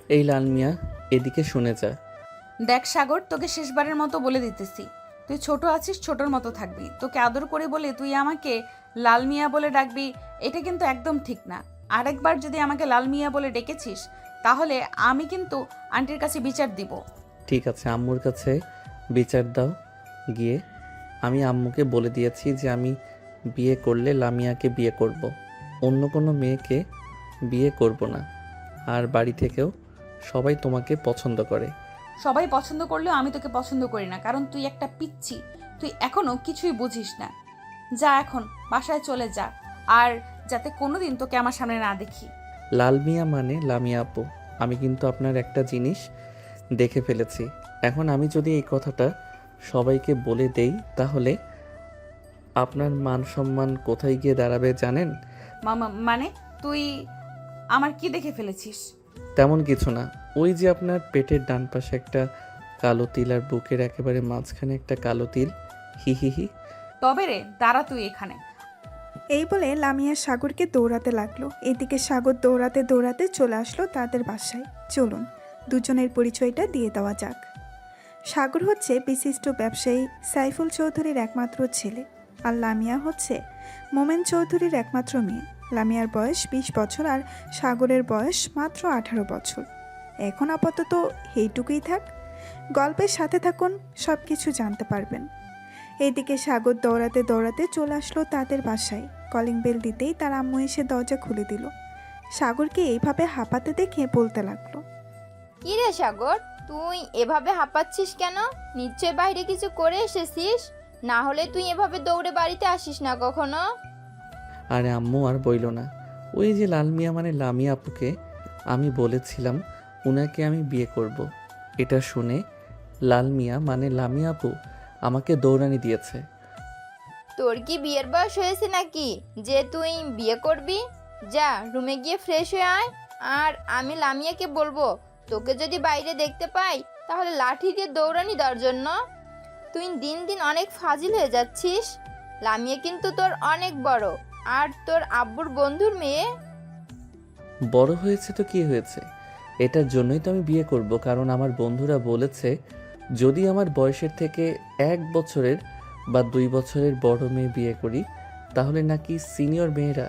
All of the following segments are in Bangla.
এই লাল মিয়া, এদিকে শুনে যা। দেখ সাগর, তোকে শেষবারের মতো বলে দিতেছি, তুই ছোট আছিস, ছোটর মতো থাকবি। তোকে আদর করে বলে তুই আমাকে লাল মিয়া বলে ডাকবি, এটা কিন্তু একদম ঠিক না। আরেকবার যদি আমাকে লাল মিয়া বলে ডেকেছিস, তাহলে আমি কিন্তু আন্টির কাছে বিচার দিব। ঠিক আছে, আম্মুর কাছে বিচার দাও গিয়ে। আমি আম্মুকে বলে দিয়েছি যে আমি বিয়ে করলে লামিয়াকে বিয়ে করব, অন্য কোনো মেয়েকে বিয়ে করব না। আর বাড়ি থেকেও সবাই তোমাকে পছন্দ করে। সবাই পছন্দ করলেও আমি তোকে পছন্দ করি না, কারণ তুই একটা পিচ্ছি। তুই এখনো কিছুই বুঝিস না। যা এখন বাসায় চলে যা, আর যাতে কোনোদিন তোকে আমার সামনে না দেখি। লাল মিয়া মানে লামিয়া আপু। আমি কিন্তু আপনার একটা জিনিস দেখে ফেলেছি। এখন আমি যদি এই কথাটা সবাইকে বলে দেই, তাহলে আপনার মান সম্মান কোথায় গিয়ে দাঁড়াবে জানেন? মামা মানে তুই আমার কি দেখে ফেলেছিস? তেমন কিছু না। ওই যে আপনার পেটের ডান পাশে একটা কালো তিল আর বুকের একেবারে মাঝখানে একটা কালো তিল। হি হি হি। তবে রে, দাঁড়া তুই এখানে। এই বলে লামিয়া সাগরকে দৌড়াতে লাগলো। এদিকে সাগর দৌড়াতে দৌড়াতে চলে আসলো তাদের বাসায়। চলুন দুজনের পরিচয়টা দিয়ে দেওয়া যাক। সাগর হচ্ছে বিশিষ্ট ব্যবসায়ী সাইফুল চৌধুরীর একমাত্র ছেলে, আর লামিয়া হচ্ছে মোমেন চৌধুরীর একমাত্র মেয়ে। লামিয়ার বয়স 20 বছর আর সাগরের বয়স মাত্র 18 বছর। এখন আপাতত এইটুকুই থাক, গল্পের সাথে থাকুন, সব কিছু জানতে পারবেন। এইদিকে সাগর দৌড়াতে দৌড়াতে চলে আসলো তাদের বাসায়। কলিং বেল দিতেই তার আম্মু এসে দরজা খুলে দিল। সাগরকে এইভাবে হাঁপাতে দেখে বলতে লাগলো, কি রে সাগর, তুই এভাবে হাঁপাচ্ছিস কেন? নিশ্চয় বাইরে কিছু করে এসেছিস, না হলে তুই এভাবে দৌড়ে বাড়িতে আসিস না কখনো। আরে আম্মু আর বইল না। ওই যে লাল মিয়া মানে লামিয়া আপুকে আমি বলেছিলাম উনাকে আমি বিয়ে করব। এটা শুনে লাল মিয়া মানে লামিয়া আপু আমাকে দৌড়ানি দিয়েছে। তোর কি বিয়ের বয়স হয়েছে নাকি যে তুই বিয়ে করবি? যা রুমে গিয়ে ফ্রেশ হয়ে আয়, আর আমি লামিয়াকে বলবো তোকে যদি বাইরে দেখতে পাই তাহলে লাঠি দিয়ে দৌড়ানি দেওয়ার জন্য। তুই দিন দিন অনেক ফাজিল হয়ে যাচ্ছিস। লামিয়া কিন্তু তোর অনেক বড়, আর তোর আব্বুর বন্ধুর মেয়ে। বড় হয়েছে তো কি হয়েছে, এটার জন্যই তো আমি বিয়ে করব, কারণ আমার বন্ধুরা বলেছে যদি আমার বয়সের থেকে 1 বছরের বা 2 বছরের বড় মেয়ে বিয়ে করি, তাহলে নাকি সিনিয়র মেয়েরা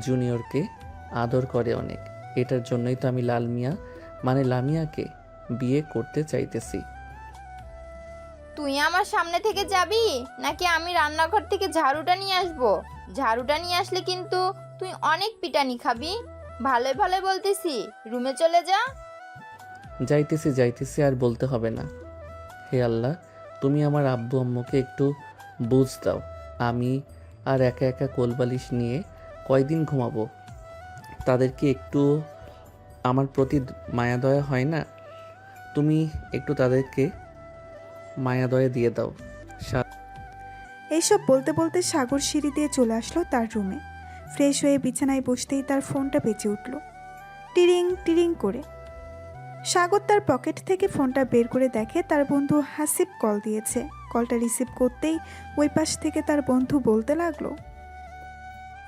জুনিয়রকে আদর করে অনেক। এটার জন্যই তো আমি লাল মিয়া মানে লামিয়াকে বিয়ে করতে চাইতেছি। তুই আমার সামনে থেকে যাবি নাকি আমি রান্নাঘর থেকে ঝাড়ুটা নিয়ে আসবো? ঝাড়ুটা নিয়ে আসলে কিন্তু তুই অনেক পিটানি খাবি। ভালোই ভালোই বলতেছি, রুমে চলে যা। যাইতেছি যাইতেছি, আর বলতে হবে না। হে আল্লাহ, তুমি আমার আব্বু আম্মুকে একটু বুঝ দাও। আমি আর একা একা কোলবালিশ নিয়ে কয়দিন ঘুমাবো? তাদেরকে একটু আমার প্রতি মায়া দয়া হয় না? তুমি একটু তাদেরকে মায়া দয়া দিয়ে দাও। এইসব বলতে বলতে সাগর সিঁড়ি দিয়ে চলে আসলো তার রুমে। ফ্রেশ হয়ে বিছানায় বসতেই তার ফোনটা বেজে উঠল, টিরিং টিরিং করে। সাগর তার পকেট থেকে ফোনটা বের করে দেখে তার বন্ধু হাসিব কল দিয়েছে। কলটা রিসিভ করতেই ওই পাশ থেকে তার বন্ধু বলতে লাগলো,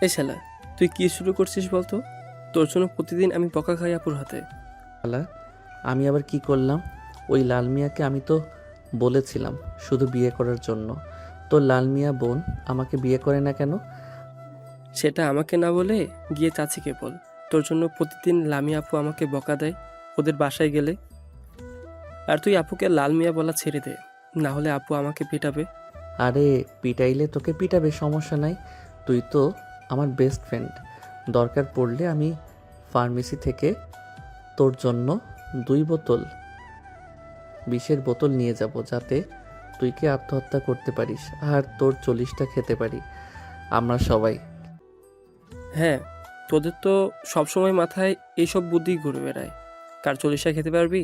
এই শালা, তুই কি শুরু করছিস বলতো? তোর জন্য প্রতিদিন আমি বকা খাই আপুর হাতে। আল্লাহ, আমি আবার কি করলাম? ওই লাল মিয়াকে আমি তো বলেছিলাম শুধু বিয়ে করার জন্য। তো লাল মিয়া বোন আমাকে বিয়ে করে না কেন? সেটা আমাকে না বলে গিয়ে চাচিকে বল। তোর জন্য প্রতিদিন লামি আপু আমাকে বকা দেয় ওদের বাসায় গেলে। আর তুই আপুকে লাল মিয়া বলা ছেড়ে দে, না হলে আপু আমাকে পেটাবে। আরে পিটাইলে তোকে পিটাবে, সমস্যা নাই। তুই তো আমার বেস্ট ফ্রেন্ড। দরকার পড়লে আমি ফার্মেসি থেকে তোর জন্য 2 বোতল বিষের বোতল নিয়ে যাব, যাতে তুই কি আত্মহত্যা করতে পারিস আর তোর 40টা খেতে পারি আমরা সবাই। হ্যাঁ, তোদের তো সবসময় মাথায় এইসব বুদ্ধি ঘুরে বেড়ায়। কার চল্লিশা খেতে পারবি,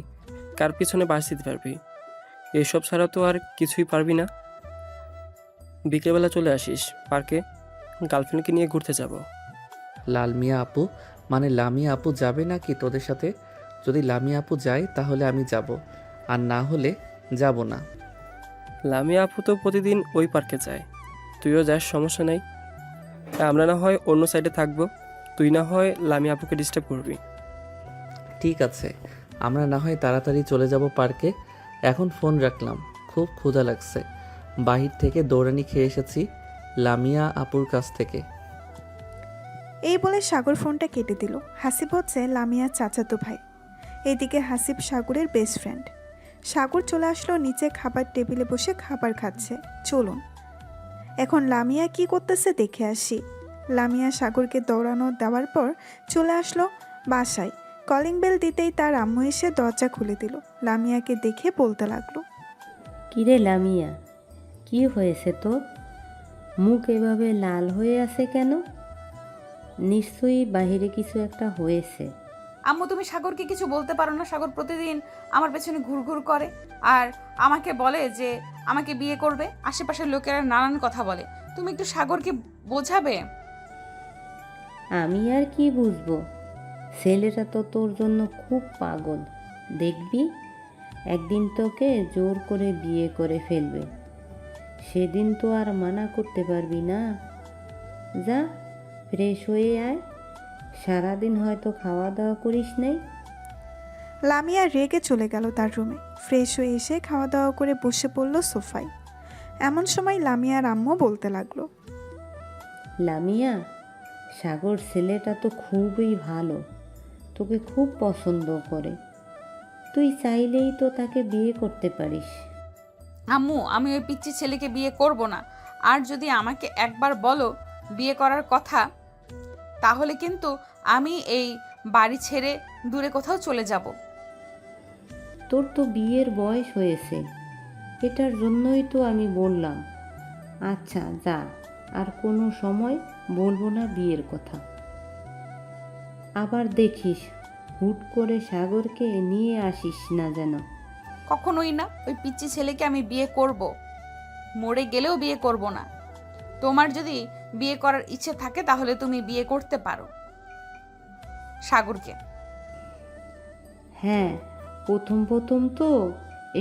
কার পিছনে বাস দিতে পারবি, এসব ছাড়া তো আর কিছুই পারবি না। বিকেলবেলা চলে আসিস পার্কে, গার্লফ্রেন্ডকে নিয়ে ঘুরতে যাব। লাল মিয়া আপু মানে লামিয়া আপু যাবে নাকি তোদের সাথে? যদি লামিয়া আপু যায় তাহলে আমি যাব, আর না হলে যাব না। লামিয়া আপু তো প্রতিদিন ওই পার্কে যায়, তুইও যাস, সমস্যা নাই। আমরা না হয় অন্য সাইডে থাকবো, তুই না হয় লামিয়া আপুকে ডিস্টার্ব করবি। ঠিক আছে, আমরা না হয় তাড়াতাড়ি চলে যাব পার্কে। এখন ফোন রাখলাম, খুব ক্ষুধা লাগছে। বাহির থেকে দৌড়ানি খেয়ে এসেছি লামিয়া আপুর কাছ থেকে। এই বলে সাগর ফোনটা কেটে দিল। হাসিব হচ্ছে লামিয়ার চাচাতো ভাই। এদিকে হাসিব সাগরের বেস্ট ফ্রেন্ড। সাগর চলে আসলো নিচে, খাবার টেবিলে বসে খাবার খাচ্ছে। চলুন এখন লামিয়া কি করতেছে দেখে আসি। লামিয়া সাগরকে দৌড়ানো দেওয়ার পর চলে আসলো বাসায়। কলিং বেল দিতেই তার আম্মু এসে দরজা খুলে দিল। লামিয়াকে দেখে বলতে লাগলো, কিরে লামিয়া, কি হয়েছে তোর? মুখ এভাবে লাল হয়ে আছে কেন? নিশ্চয়ই বাহিরে কিছু একটা হয়েছে। আম্মু তুমি সাগরকে কিছু বলতে পারো না? সাগর প্রতিদিন আমার পেছনে ঘুরঘুর করে আর আমাকে বলে যে আমাকে বিয়ে করবে। আশেপাশের লোকেরা নানান কথা বলে, তুমি একটু সাগরকে বোঝাবে? আমি আর কি বুঝবো, ছেলেটা তো তোর জন্য খুব পাগল। দেখবি একদিন তোকে জোর করে বিয়ে করে ফেলবে, সেদিন তো আর মানা করতে পারবি না। যা ফ্রেশ হয়ে আয়, সারাদিন হয়তো খাওয়া দাওয়া করিস নাই। লামিয়া রেগে চলে গেল তার রুমে। ফ্রেশ হয়ে এসে খাওয়া দাওয়া করে বসে পড়ল সোফায়। এমন সময় লামিয়ার আম্মু বলতে লাগলো, লামিয়া, সাগর ছেলেটা তো খুবই ভালো, তোকে খুব পছন্দ করে। তুই চাইলেই তো তাকে বিয়ে করতে পারিস। আম্মু আমি ওই পিচ্চি ছেলেকে বিয়ে করব না। আর যদি আমাকে একবার বলো বিয়ে করার কথা, তাহলে কিন্তু আমি এই বাড়ি ছেড়ে দূরে কোথাও চলে যাব। তোর তো বিয়ের বয়স হয়েছে, এটার জন্যই তো আমি বললাম। আচ্ছা যা, আর কোনো সময় বলবো না বিয়ের কথা। আবার দেখিস হুট করে সাগরকে নিয়ে আসিস না যেন। কখনোই না, ওই পিচ্চি ছেলেকে আমি বিয়ে করব, মরে গেলেও বিয়ে করব না। তোমার যদি বিয়ে করার ইচ্ছে থাকে তাহলে তুমি বিয়ে করতে পারো সাগরকে। হ্যাঁ, প্রথম প্রথম তো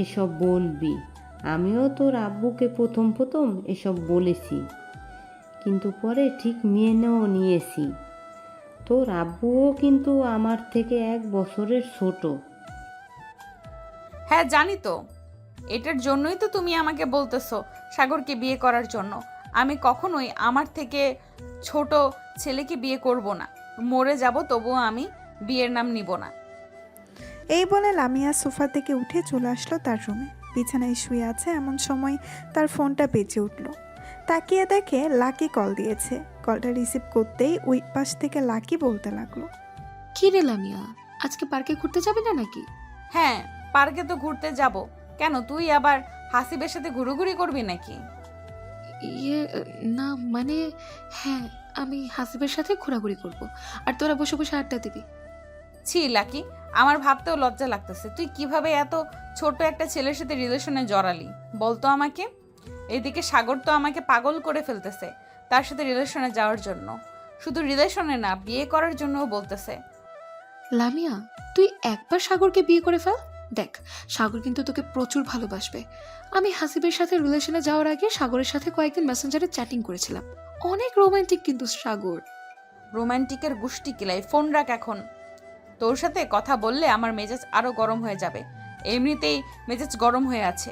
এসব বলবি, আমিও তোর আব্বুকে প্রথম প্রথম এসব বলেছি, কিন্তু পরে ঠিক মেনেও নিয়েছি। তোর আব্বুও কিন্তু আমার থেকে 1 বছরের ছোট। হ্যাঁ জানি তো, এটার জন্যই তো তুমি আমাকে বলতেছো সাগরকে বিয়ে করার জন্য। আমি কখনোই আমার থেকে ছোট ছেলেকে বিয়ে করব না। মরে যাব তবুও আমি বিয়ের নাম নিব না। এই বলে লামিয়া সোফা থেকে উঠে চলে আসলো তার রুমে। বিছানায় শুয়ে আছে, এমন সময় তার ফোনটা বেজে উঠল। তাকিয়ে দেখে লাকি কল দিয়েছে। কলটা রিসিভ করতেই ওই পাশ থেকে লাকি বলতে লাগলো, কি রে লামিয়া, আজকে পার্কে ঘুরতে যাবে না নাকি? হ্যাঁ পার্কে তো ঘুরতে যাব। কেন তুই আবার হাসিবের সাথে ঘুরোঘুরি করবি নাকি? ইয়ে না মানে, হ্যাঁ আমি হাসিবের সাথে ঘোরাঘুরি করব, আর তোরা বসে বসে আড্ডা দিবি। ছি লাকি, আমার ভাবতেও লজ্জা লাগতেছে। তুই কিভাবে এত ছোট একটা ছেলের সাথে রিলেশনে জড়ালি বলতো আমাকে? এদিকে সাগর তো আমাকে পাগল করে ফেলতেছে তার সাথে রিলেশনে যাওয়ার জন্য। শুধু রিলেশনে না, বিয়ে করার জন্যও বলতেছে। লামিয়া, তুই একবার সাগরকে বিয়ে করে ফেল, দেখ সাগর কিন্তু তোকে প্রচুর ভালোবাসবে। আমি হাসিবের সাথে রিলেশনে যাওয়ার আগে সাগরের সাথে কয়েকদিন মেসেঞ্জারে চ্যাটিং করেছিলাম, অনেক রোমান্টিক কিন্তু সাগর। রোমান্টিকের গুষ্টি কিলাই, ফোন রাখ এখন। তোর সাথে কথা বললে আমার মেজাজ আরো গরম হয়ে যাবে, এমনিতেই মেজাজ গরম হয়ে আছে।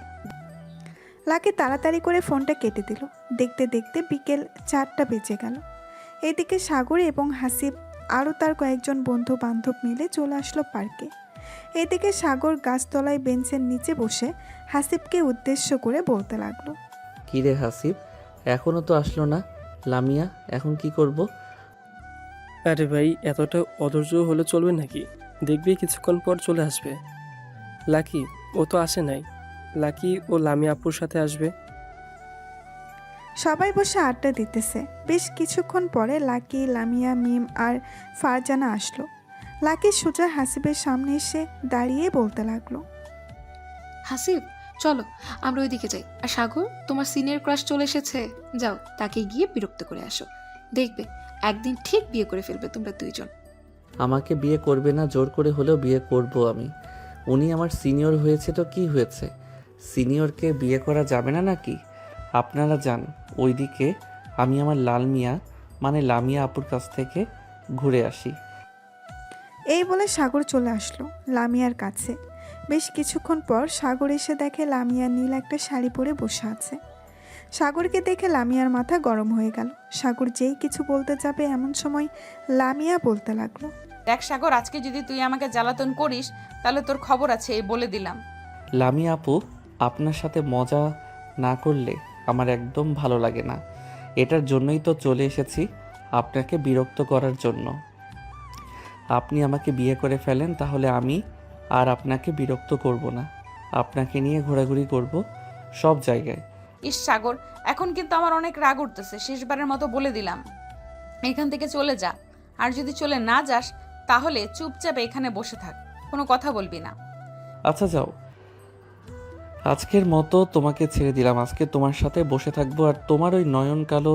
লাকি তাড়াতাড়ি করে ফোনটা কেটে দিল। দেখতে দেখতে বিকেল 4টা বেজে গেল। এদিকে সাগর এবং হাসিব আরও তার কয়েকজন বন্ধু বান্ধব মিলে চলে আসলো পার্কে। এদিকে সাগর গাছতলায় বেঞ্চের নিচে বসে হাসিবকে উদ্দেশ্য করে বলতে লাগলো, কী রে হাসিব, এখনও তো আসলো না? লামিয়া এখন কি করব? আরে ভাই, এতটা অধৈর্য হলে চলবে নাকি? দেখবি কিছুক্ষণ পর চলে আসবে। লাকি ও তো আসে নাই, লাকি ও লামিয়া আপুর সাথে আসবে। সবাই বসে আড্ডা দিতেছে। বেশ কিছুক্ষণ পরে লাকি, লামিয়া, মিম আর ফারজানা আসলো। লাকি সোজা হাসিবের সামনে এসে দাঁড়িয়ে বলতে লাগলো, হাসিব চলো আমরা ওইদিকে যাই। আর সাগর, তোমার সিনিয়র ক্রাশ চলে এসেছে, যাও তাকে গিয়ে বিরক্ত করে আসো। দেখবে একদিন ঠিক বিয়ে করে ফেলবে তোমরা দুইজন। আমাকে বিয়ে করবে না, জোর করে হলেও বিয়ে করব আমি। উনি আমার সিনিয়র হয়েছে তো কি হয়েছে? সিনিয়রকে বিয়ে করা যাবে না নাকি? আপনারা যান ওইদিকে, আমি আমার লাল মিয়া মানে লামিয়া আপুর কাছ থেকে ঘুরে আসি। এই বলে সাগর চলে আসলো লামিয়ার কাছে। বেশ কিছুক্ষণ পর সাগর এসে দেখে লামিয়া নীল একটা শাড়ি পরে বসে আছে। সাগরকে দেখে লামিয়ার মাথা গরম হয়ে গেল। সাগর যেই কিছু বলতে যাবে এমন সময় লামিয়া বলতে লাগলো, দেখ সাগর, আজকে যদি তুই আমাকে জ্বালাতন করিস তাহলে তোর খবর আছে, এই বলে দিলাম। লামিয়া আপু, আপনার সাথে মজা না করলে আমার একদম ভালো লাগে না। এটার জন্যই তো চলে এসেছি, আপনাকে বিরক্ত করার জন্য। আপনি আমাকে বিয়ে করে ফেলেন, তাহলে আমি আর আপনাকে বিরক্ত করব না। আপনাকে নিয়ে ঘোরাঘুরি করব সব জায়গায়। ইস সাগর, এখন কিন্তু আমার অনেক রাগ উঠতেছে। শেষবারের মতো বলে দিলাম, এখান থেকে চলে যা। আর যদি চলে না যাস তাহলে চুপচাপ এখানে বসে থাক, কোনো কথা বলবি না। আচ্ছা যাও, আজকের মতো তোমাকে ছেড়ে দিলাম। আজকে তোমার সাথে বসে থাকবো আর তোমার ওই নয়ন কালো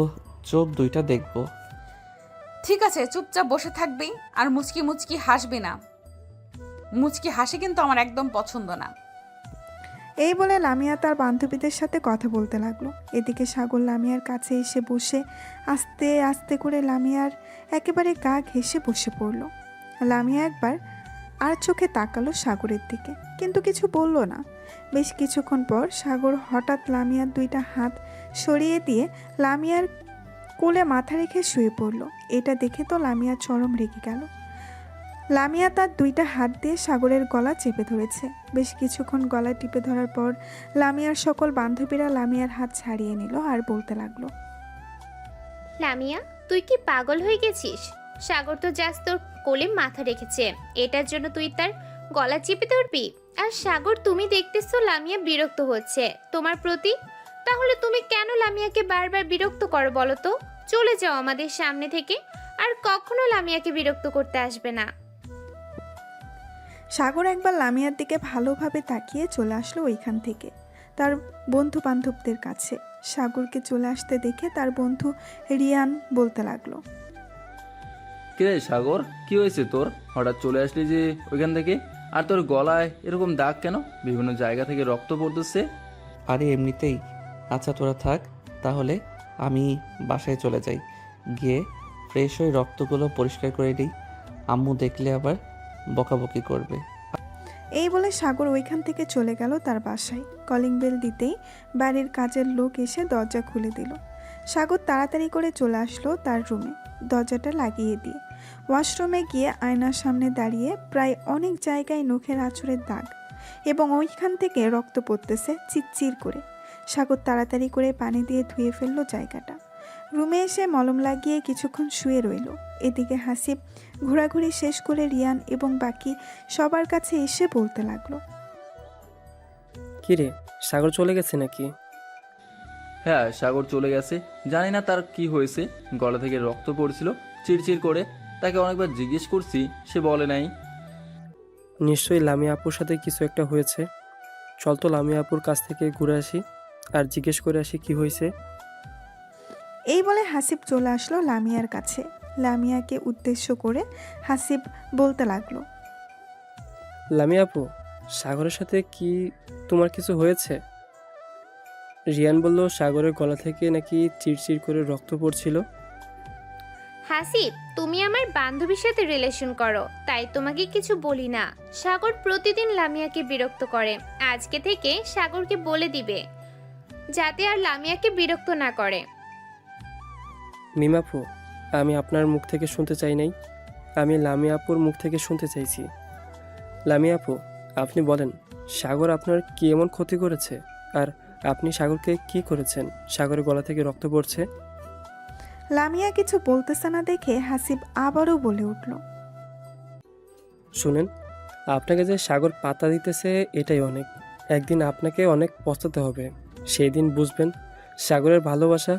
চোখ দুইটা দেখবো। ঠিক আছে, চুপচাপ বসে থাকবি আর মুচকি মুচকি হাসবি না। মুচকি হাসি কিন্তু আমার একদম পছন্দ না। এই বলে লামিয়া তার বান্ধবীদের সাথে কথা বলতে লাগলো। এদিকে সাগর লামিয়ার কাছে এসে বসে আস্তে আস্তে করে লামিয়ার একেবারে গা ঘেঁষে বসে পড়ল। লামিয়া একবার আর চোখে তাকালো সাগরের দিকে, কিন্তু কিছু বলল না। বেশ কিছুক্ষণ পর সাগর হঠাৎ লামিয়ার দুইটা হাত সরিয়ে দিয়ে লামিয়ার কোলে মাথা রেখে শুয়ে পড়ল। এটা দেখে তো লামিয়া চরম রেগে গেল। লামিয়া তার দুইটা হাত দিয়ে সাগরের গলা চেপে ধরেছে। বেশ কিছুক্ষণ গলা টিপে ধরার পর লামিয়ার সকল বান্ধবীরা লামিয়ার হাত ছাড়িয়ে নিল আর বলতে লাগলো, লামিয়া, তুই কি পাগল হয়ে গেছিস? সাগর তো জাস্ট তোর কোলে মাথা রেখেছে, এটার জন্য তুই তার গলা চেপে ধরবি? আর সাগর, তুমি দেখতেছো লামিয়া বিরক্ত হচ্ছে তোমার প্রতি, তাহলে তুমি কেন লামিয়াকে বারবার বিরক্ত করো বলো তো? চলে যাও আমাদের সামনে থেকে, আর কখনো লামিয়াকে বিরক্ত করতে আসবে না। সাগর একবার লামিয়ার দিকে ভালোভাবে তাকিয়ে চলে আসলো ওইখান থেকে তার বন্ধু বান্ধবদের কাছে। সাগরকে চলে আসতে দেখে তার বন্ধু রিয়ান বলতে লাগলো, কিরে সাগর, কি হয়েছে তোর? হঠাৎ চলে আসলি যে ওইখান থেকে? আর তোর গলায় এরকম দাগ কেন? বিভিন্ন জায়গা থেকে রক্ত পড়তেছে। আরে এমনিতেই। আচ্ছা তোরা থাক, তাহলে আমি বাসায় চলে যাই, গিয়ে ফ্রেশ হয়ে রক্তগুলো পরিষ্কার করে দিই। আম্মু দেখলে আবার বকাবকি করবে। এই বলে সাগর ওইখান থেকে চলে গেল তার বাসায়। কলিং বেল দিতেই বাড়ির কাজের লোক এসে দরজা খুলে দিল। সাগর তাড়াতাড়ি করে চলে আসলো তার রুমে, দরজাটা লাগিয়ে দিয়ে ওয়াশরুমে গিয়ে আয়নার সামনে দাঁড়িয়ে প্রায় অনেক জায়গায় নখের আঁচড়ের দাগ এবং ওইখান থেকে রক্ত পড়তেছে চিরচির করে। সাগর তাড়াতাড়ি করে পানি দিয়ে ধুয়ে ফেললো জায়গাটা। রুমে এসে মলম লাগিয়ে কিছুক্ষণ শুয়ে রইল। এদিকে হাসিব ঘোরাঘুরি শেষ করে রিয়ান এবং বাকি সবার কাছে এসে বলতে লাগলো, কিরে, সাগর চলে গেছে নাকি? হ্যাঁ, সাগর চলে গেছে। জানি না তার কি হয়েছে, গলা থেকে রক্ত পড়ছিল চিরচির করে। তাকে অনেকবার জিজ্ঞেস করছি, সে বলে নাই। নিশ্চয়ই লামিয়া আপুর সাথে কিছু একটা হয়েছে। চল তো লামিয়া আপুর কাছ থেকে ঘুরে আসি আর জিজ্ঞেস করে আসি কি হয়েছে। এই বলে হাসিব চলে আসলো লামিয়ার কাছে। লামিয়াকে উদ্দেশ্য করে হাসিব বলতে লাগলো, লামিয়া আপু, সাগরের সাথে কি তোমার কিছু হয়েছে? রিয়ান বলল সাগরের গলা থেকে নাকি চিরচির করে রক্ত পড়ছিল। হাসিব, তুমি আমার বান্ধবীর সাথে রিলেশন করো, তাই তোমাকে কিছু বলি না। সাগর প্রতিদিন লামিয়াকে বিরক্ত করে। আজকে থেকে সাগরকে বলে দিবে যাতে আর লামিয়াকে বিরক্ত না করে। মিমাপু, আমি আপনার মুখ থেকে শুনতে চাই নাই, আমি লামিয়া আপুর মুখ থেকে শুনতে চাইছি। লামিয়া আপু, আপনি বলেন, সাগর আপনার কি এমন ক্ষতি করেছে? আর আপনি সাগরকে কি করেছেন? সাগরের গলা থেকে রক্ত পড়ছে। লামিয়া কিছু বলতেছে না দেখে হাসিব আবারও বলে উঠল, শুনেন, আপনাকে যে সাগর পাতা দিতেছে এটাই অনেক। একদিন আপনাকে অনেক পস্তাতে হবে, সেই দিন বুঝবেন সাগরের ভালোবাসা।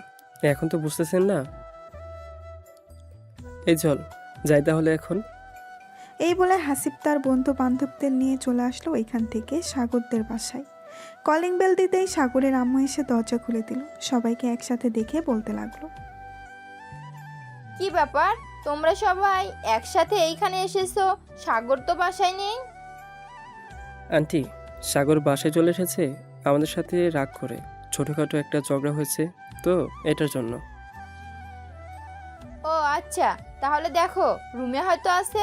এখন তো বুঝতেছেন না। এই চল যাই তাহলে এখন। এই বলে হাসিব তার বন্ধু বান্ধবদের নিয়ে চলে আসলো ওইখান থেকে সাগরদের বাসায়। কলিং বেল দিতেই সাগরের আম্মু এসে দরজা খুলে দিল। সবাইকে একসাথে দেখে বলতে লাগলো, কি ব্যাপার, তোমরা সবাই একসাথে এইখানে এসেছো? সাগর তো বাসায় নেই। আন্টি, সাগর বাসায় চলে এসেছে আমাদের সাথে রাগ করে। ছোটোখাটো একটা ঝগড়া হয়েছে তো, এটার জন্য। ও আচ্ছা, তাহলে দেখো রুমে হয়তো আছে।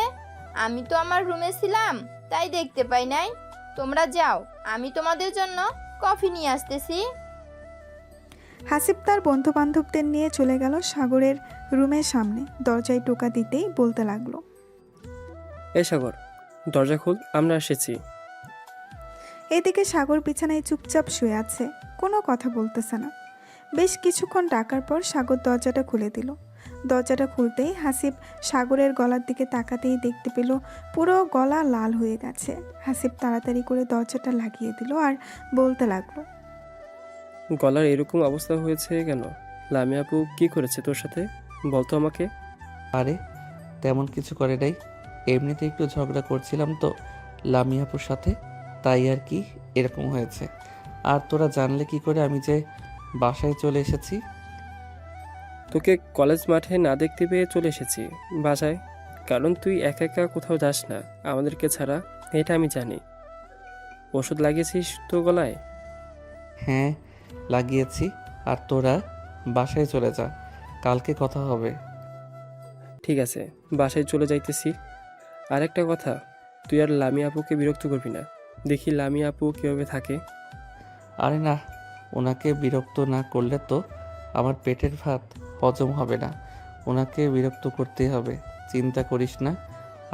আমি তো আমার রুমে ছিলাম, তাই দেখতে পাই নাই। তোমরা যাও, আমি তোমাদের জন্য কফি নিয়ে আসতেছি। হাসিব তার বন্ধু বান্ধবদের নিয়ে চলে গেল সাগরের রুমের সামনে। দরজায় টোকা দিতেই বলতে লাগলো, এই সাগর, দরজা খুল, আমরা এসেছি। এদিকে সাগর বিছানায় চুপচাপ শুয়ে আছে, কোনো কথা বলতেছে না। বেশ কিছুক্ষণ ডাকার পর সাগর দরজাটা খুলে দিল। দরজাটা খুলতেই হাসিব সাগরের গলার দিকে তাকাতেই দেখতে পেল পুরো গলা লাল হয়ে গেছে। হাসিব তাড়াতাড়ি করে দরজাটা লাগিয়ে দিল আর বলতে লাগলো, গলার এরকম অবস্থা হয়েছে কেন? লামিয়া আপু কি করেছে তোর সাথে, বলতো আমাকে। আরে তেমন কিছু করে নাই, এমনিতে একটু ঝগড়া করছিলাম তো লামিয়াপুর সাথে, তাই আর কি এরকম হয়েছে। আর তোরা জানলে কি করে আমি যে বাসায় চলে এসেছি? তোকে কলেজ মাঠে না দেখতে পেয়ে চলে এসেছি বাসায়, কারণ তুই একা একা কোথাও যাস না আমাদেরকে ছাড়া, এটা আমি জানি। ওষুধ লাগিয়েছিস তো গলায়? হ্যাঁ লাগিয়েছি। আর তোরা বাসায় চলে যা, কালকে কথা হবে। ঠিক আছে, বাসায় চলে যাইতেছি। আর একটা কথা, তুই আর লামিয়া আপুকে বিরক্ত করবি না। দেখি লামিয়া আপু কীভাবে থাকে। আরে না, ওনাকে বিরক্ত না করলে তো আমার পেটের ভাত হজম হবে না। ওনাকে বিরক্ত করতেই হবে, চিন্তা করিস না।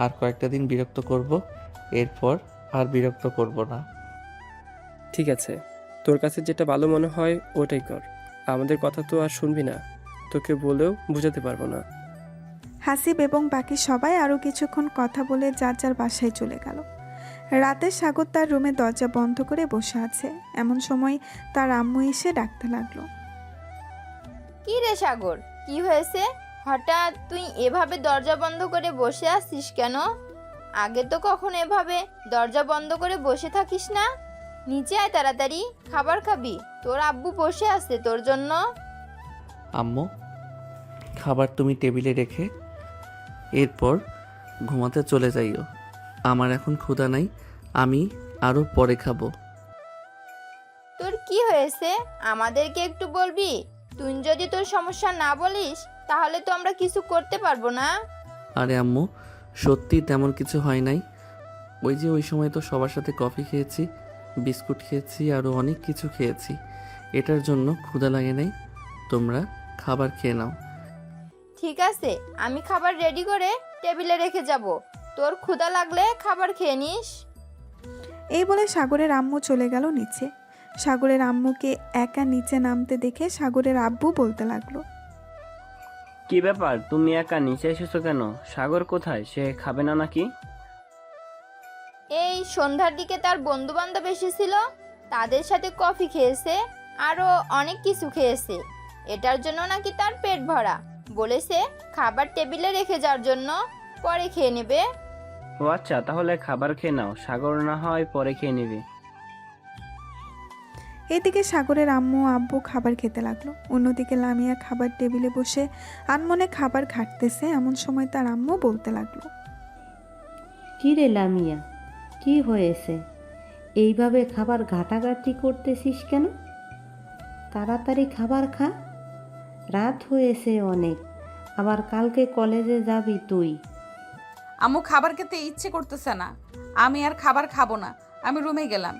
আর কয়েকটা দিন বিরক্ত করব, এরপর আর বিরক্ত করব না। ঠিক আছে, তোর কাছে যেটা ভালো মনে হয় ওটাই কর। আমাদের কথা তো আর শুনবি না, তোকে বলেও বোঝাতে পারবো না। হাসিব এবং বাকি সবাই আরও কিছুক্ষণ কথা বলে যার যার বাসায় চলে গেল। রাতে সাগর তার রুমে দরজা বন্ধ করে বসে আছে। এমন সময় তার আম্মু এসে ডাকতে লাগলো, কি রে সাগর, কি হয়েছে? হঠাৎ তুই এভাবে দরজা বন্ধ করে বসে আছিস কেন? আগে তো কখনো এভাবে দরজা বন্ধ করে বসে থাকিস না। নিচে আয় তাড়াতাড়ি, খাবার খাবি। তোর আব্বু বসে আছে তোর জন্য। আম্মু, খাবার তুমি টেবিলে রেখে এরপর ঘুমাতে চলে যাইও। আমার এখন ক্ষুধা নাই, আমি আরও পরে খাবো। তোর কি হয়েছে আমাদেরকে একটু বলবি? তুই যদি তোর সমস্যা না বলিস তাহলে তো আমরা কিছু করতে পারবো না। আরে আম্মু, সত্যি তেমন কিছু হয় নাই। ওই সময় তো সবার সাথে কফি খেয়েছি, বিস্কুট খেয়েছি, আরও অনেক কিছু খেয়েছি। এটার জন্য ক্ষুধা লাগে নাই। তোমরা খাবার খেয়ে নাও। ঠিক আছে, আমি খাবার রেডি করে টেবিলে রেখে যাব। তোর ক্ষুধা লাগলে খাবার খেয়ে নিস। এই বলে সাগরের আম্মু চলে গেল নিচে। সাগরের আম্মুকে একা নিচে নামতে দেখে সাগরের আব্বু বলতে লাগলো, কি ব্যাপার, তুমি একা নিচে এসেছো কেন? সাগর কোথায়, সে খাবে না নাকি? এই সন্ধ্যার দিকে তার বন্ধু বান্ধব এসেছিল, তাদের সাথে কফি খেয়েছে, আরও অনেক কিছু খেয়েছে। এটার জন্য নাকি তার পেট ভরা। বলেছে খাবার টেবিলে রেখে যাওয়ার জন্য, পরে খেয়ে নেবে। ও আচ্ছা, তাহলে খাবার খেয়ে নাও, সাগর না হয় পরে খেয়ে নেবে। এদিকে সাগরের আম্মু আব্বু খাবার খেতে লাগলো। অন্যদিকে লামিয়া খাবার টেবিলে বসে আনমনে খাবার ঘাটতেছে। এমন সময় তার আম্মু বলতে লাগলো, কী রে লামিয়া, কি হয়েছে? এইভাবে খাবার ঘাটাঘাটি করতেছিস কেন? তাড়াতাড়ি খাবার খা, রাত হয়েছে অনেক, আবার কালকে কলেজে যাবি তুই। আম্মু খাবার খেতে ইচ্ছে করতেছে না, আমি আর খাবার খাবো না, আমি রুমে গেলাম।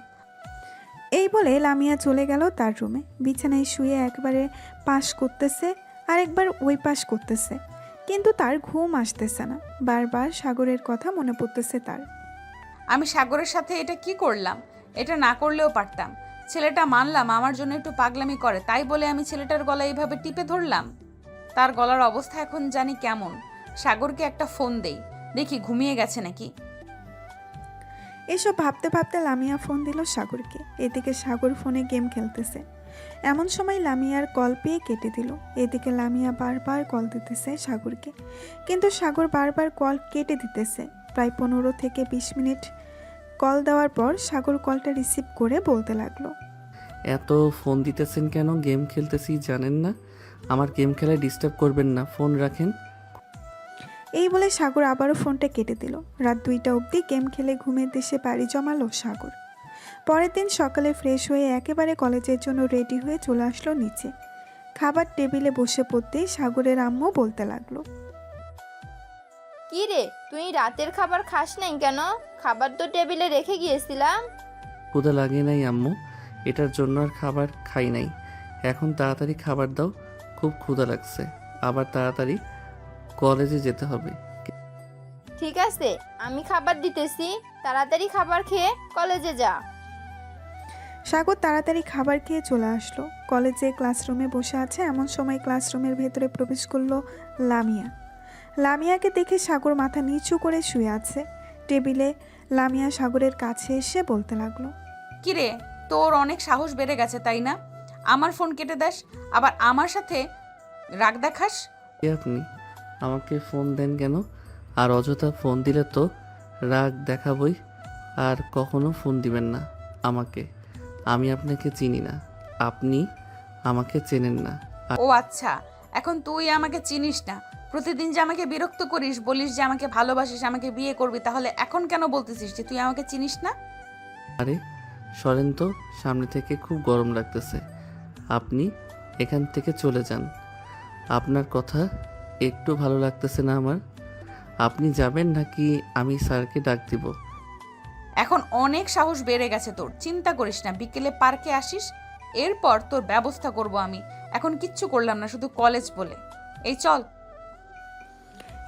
এই বলে লামিয়া চলে গেল তার রুমে। বিছানায় শুয়ে একবারে পাশ করতেছে আর একবার ওই পাশ করতেছে, কিন্তু তার ঘুম আসতেছে না। বারবার সাগরের কথা মনে পড়তেছে তার। আমি সাগরের সাথে এটা কি করলাম? এটা না করলেও পারতাম। ছেলেটা মানলাম আমার জন্য একটু পাগলামি করে, তাই বলে আমি ছেলেটার গলা এইভাবে টিপে ধরলাম। তার গলার অবস্থা এখন জানি কেমন। সাগরকে একটা ফোন দেই, দেখি ঘুমিয়ে গেছে নাকি। এসব ভাবতে ভাবতে লামিয়া ফোন দিল সাগরকে। এদিকে সাগর ফোনে গেম খেলতেছে। এমন সময় লামিয়ার কল পেয়ে কেটে দিল। এদিকে লামিয়া বারবার কল দিতেছে সাগরকে, কিন্তু সাগর বারবার কল কেটে দিতেছে। প্রায় 15 থেকে 20 মিনিট কল দেওয়ার পর সাগর কলটা রিসিভ করে বলতে লাগলো, এত ফোন দিতেছেন কেন? গেম খেলতেছি জানেন না? আমার গেম খেলায় ডিস্টার্ব করবেন না, ফোন রাখেন। এই বলে সাগর আবারও ফোনটা কেটে দিল। রাত 2টা অবধি গেম খেলে ঘুমের দেশে পাড়ি জমালো সাগর। পরের দিন সকালে ফ্রেশ হয়ে একেবারে কলেজের জন্য রেডি হয়ে চলে আসলো নিচে। খাবার টেবিলে বসে পড়তেই সাগরের আম্মু বলতে লাগলো, কি রে, তুই রাতের খাবার খাস নাই কেন? খাবার তো টেবিলে রেখে গিয়েছিলাম। ক্ষুধা লাগে নাই আম্মু, এটার জন্য আর খাবার খাই নাই। এখন তাড়াতাড়ি খাবার দাও, খুব ক্ষুধা লাগছে, আবার তাড়াতাড়ি কলেজে যেতে হবে। ঠিক আছে, আমি খাবার দিতেছি, তাড়াতাড়ি খাবার খেয়ে কলেজে যা। সাগর তাড়াতাড়ি খাবার খেয়ে চলে আসলো। কলেজে ক্লাসরুমে বসে আছে এমন সময় ক্লাসরুমের ভেতরে প্রবেশ করলো লামিয়া। লামিয়াকে দেখে সাগর মাথা নিচু করে শুয়ে আছে টেবিলে। লামিয়া সাগরের কাছে এসে বলতে লাগলো, কিরে, তোর অনেক সাহস বেড়ে গেছে তাই না? আমার ফোন কেটে দেস, আবার আমার সাথে রাগ দেখাস। কে আপনি? আমাকে ফোন দেন কেন? আর অযথা ফোন দিলে তো রাগ দেখাবই। আর কখনো ফোন দিবেন না আমাকে। আমি আপনাকে চিনি না, আপনি আমাকে চেনেন না। ও আচ্ছা, এখন তুই আমাকে চিনিস না। প্রতিদিন যে আমাকে বিরক্ত করিস, বলিস যে আমাকে ভালোবাসিস, আমাকে বিয়ে করবি, তাহলে এখন কেন বলতেছিস যে তুই আমাকে চিনিস না? আরে সরেন তো, সামনে থেকে খুব গরম লাগতেছে। আপনি এখান থেকে চলে যান। আপনার কথা একটু ভালো লাগতেছে না আমার। আপনি যাবেন নাকি আমি স্যারকে ডাক দিব? এখন অনেক সাহস বেড়ে গেছে তোর, চিন্তা করিস না। বিকেলে পার্কে আসিস, এরপর তোর ব্যবস্থা করব আমি। এখন কিচ্ছু করলাম না, শুধু কলেজ বলে। এই চল।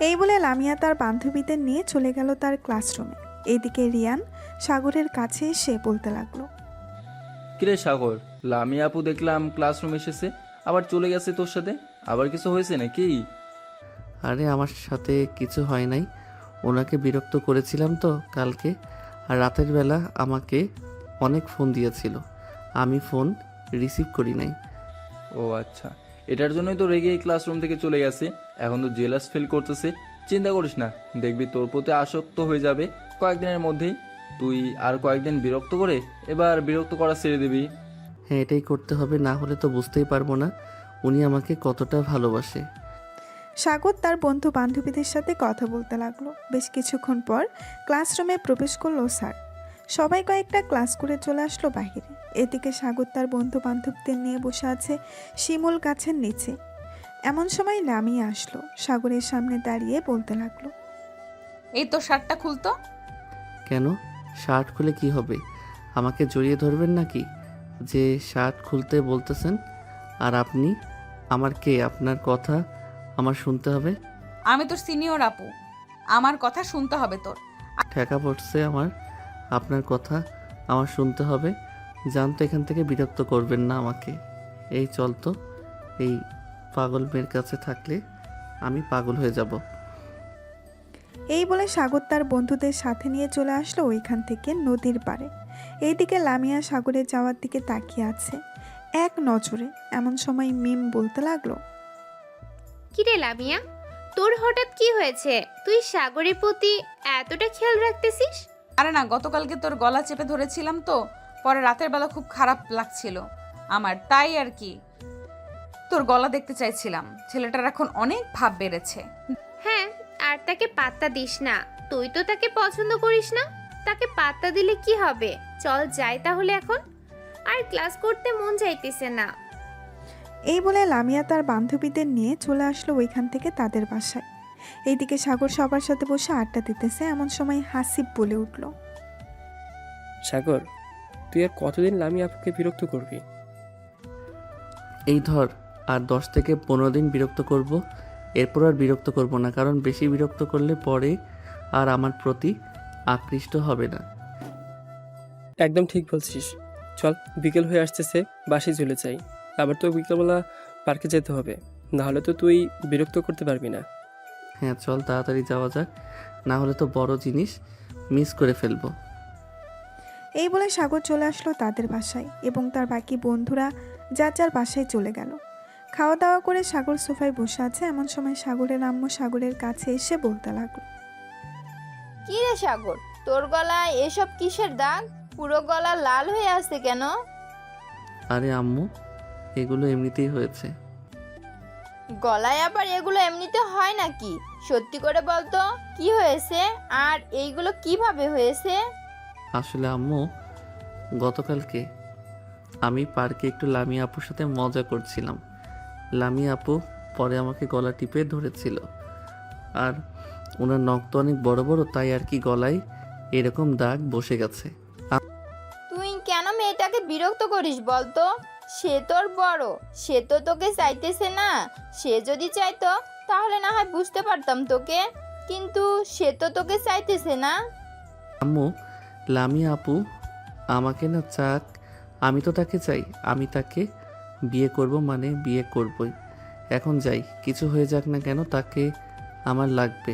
এই বলে লামিয়া তার বান্ধবীদের নিয়ে চলে গেল তার ক্লাসরুমে। এইদিকে রিয়ান সাগরের কাছে এসে বলতে লাগলো, কিরে সাগর, লামিয়া আপু দেখলাম ক্লাসরুম এসেছে, আবার চলে গেছে তোর সাথে। আবার কিছু হয়েছে নাকি? আরে আমার সাথে কিছু হয় নাই, ওনাকে বিরক্ত করেছিলাম তো কালকে। আর রাতের বেলা আমাকে অনেক ফোন দিয়েছিল, আমি ফোন রিসিভ করি নাই। ও আচ্ছা, এটার জন্যই তো রেগে ক্লাসরুম থেকে চলে গেছে। এখন তো জেলাস ফিল করতেছে। চিন্তা করিস না, দেখবি তোর প্রতি আসক্ত হয়ে যাবে কয়েকদিনের মধ্যেই। তুই আর কয়েকদিন বিরক্ত করে এবার বিরক্ত করা ছেড়ে দিবি। হ্যাঁ, এটাই করতে হবে, না হলে তো বুঝতেই পারবো না উনি আমাকে কতটা ভালোবাসে। সাগর তার বন্ধু বান্ধবীদের সাথে কথা বলতে লাগলো। বেশ কিছুক্ষণ পর ক্লাসরুমে প্রবেশ করলো স্যার। সবাই কয়েকটা ক্লাস করে চলে আসলো বাহিরে। এদিকে সাগর তার বন্ধু বান্ধবদের নিয়ে বসে আছে শিমুল গাছের নিচে। এমন সময় লামিয়া আসলো, সাগরের সামনে দাঁড়িয়ে বলতে লাগলো, এই তো শার্টটা খুলতো। কেন? শার্ট খুলে কি হবে? আমাকে জড়িয়ে ধরবেন নাকি যে শার্ট খুলতে বলতেছেন? আর আপনি আমার কে? আপনার কথা আমার শুনতে হবে? আমি তোর সিনিয়র আপু, আমার কথা শুনতে হবে তোর। ঠেকা পড়ছে আমার, আপনার কথা আমার শুনতে হবে। জানতো এখান থেকে বিরক্ত করবেন না আমাকে। এই চল তো, এই পাগল মেয়ের কাছে থাকলে আমি পাগল হয়ে যাব। এই বলে সাগর তার বন্ধুদের সাথে নিয়ে চলে আসলো ওইখান থেকে নদীর পাড়ে। এইদিকে লামিয়া সাগরে যাওয়ার দিকে তাকিয়ে আছে এক নজরে। এমন সময় মিম বলতে লাগলো, কিরে লামিয়া, তোর হঠাৎ কি হয়েছে? তুই সাগরের প্রতি এতটা খেয়াল রাখতেছিস? আরে না, গতকালকে তোর গলা চেপে ধরেছিলাম তো, পরে রাতের বেলা খুব খারাপ লাগছিল আমার, তাই আর কি তোর গলা দেখতে চাইছিলাম। ছেলেটার এখন অনেক ভাব বেড়েছে। হ্যাঁ, আর তাকে পাত্তা দিস না। তুই তো তাকে পছন্দ করিস না, তাকে পাত্তা দিলে কি হবে? চল যাই তাহলে এখন, আর ক্লাস করতে মন চাইতেছে না। এই বলে লামিয়া তার বান্ধবীদের নিয়ে চলে আসলো ওইখান থেকে তাদের বাসায়। এইদিকে সাগর সবার সাথে বসে আড্ডা দিতেছে। এমন সময় হাসিব বলে উঠল, সাগর, তুই আর কতদিন লামিয়া আপুকে বিরক্ত করবি? এই ধর, আর 10 থেকে 15 দিন বিরক্ত করব, এরপর আর বিরক্ত করব না। কারণ বেশি বিরক্ত করলে পরে আর আমার প্রতি আকৃষ্ট হবে না। একদম ঠিক বলছিস। চল, বিকেল হয়ে আসতেছে, বাসায় চলে যাই। আবার তো বিকেলবেলা পার্কে যেতে হবে, নাহলে তো তুই বিরক্ত করতে পারবি না। হ্যাঁ চল, তাড়াতাড়ি যাওয়া যাক, না হলে তো বড় জিনিস মিস করে ফেলবো। এই বলে সাগর চলে আসলো তাদের বাসায় এবং তার বাকি বন্ধুরা যার যার বাসায় চলে গেল। খাওয়া দাওয়া করে সাগর সোফায় বসে আছে। এমন সময় সাগরের আম্মু সাগরের কাছে এসে বলতে লাগলো, কি রে সাগর, তোর গলায় এসব কিসের দাগ? পুরো গলা লাল হয়ে আছে কেন? আরে আম্মু, এগুলো এমনিতেই হয়েছে। গলায় আবার এগুলো এমনিতে হয় নাকি? সত্যি করে বলতো কি হয়েছে, আর এইগুলো কিভাবে হয়েছে? আসলে আম্মু, গতকালকে আমি পার্কে একটু লামিয়া আপুর সাথে মজা করছিলাম। লামিয়া আপু পরে আমাকে গলা টিপে ধরেছিল, আর ওনার নখ তো অনেক বড় বড়, তাই আর কি গলায় এরকম দাগ বসে গেছে। তুই কেন মেয়েটাকে বিরক্ত করিস বলতো? সে তোর বড়, সে তো তোকে চাইতেছে না। সে যদি চাইতো তাহলে না হয় বুঝতে পারতাম তোকে, কিন্তু সে তো তোকে চাইতেছে না। আম্মু, লামিয়া আপু আমাকে না চাক, আমি তো তাকে চাই। আমি তাকে বিয়ে করব, মানে বিয়ে করবই। এখন যাই, কিছু হয়ে যাক না কেন তাকে আমার লাগবে।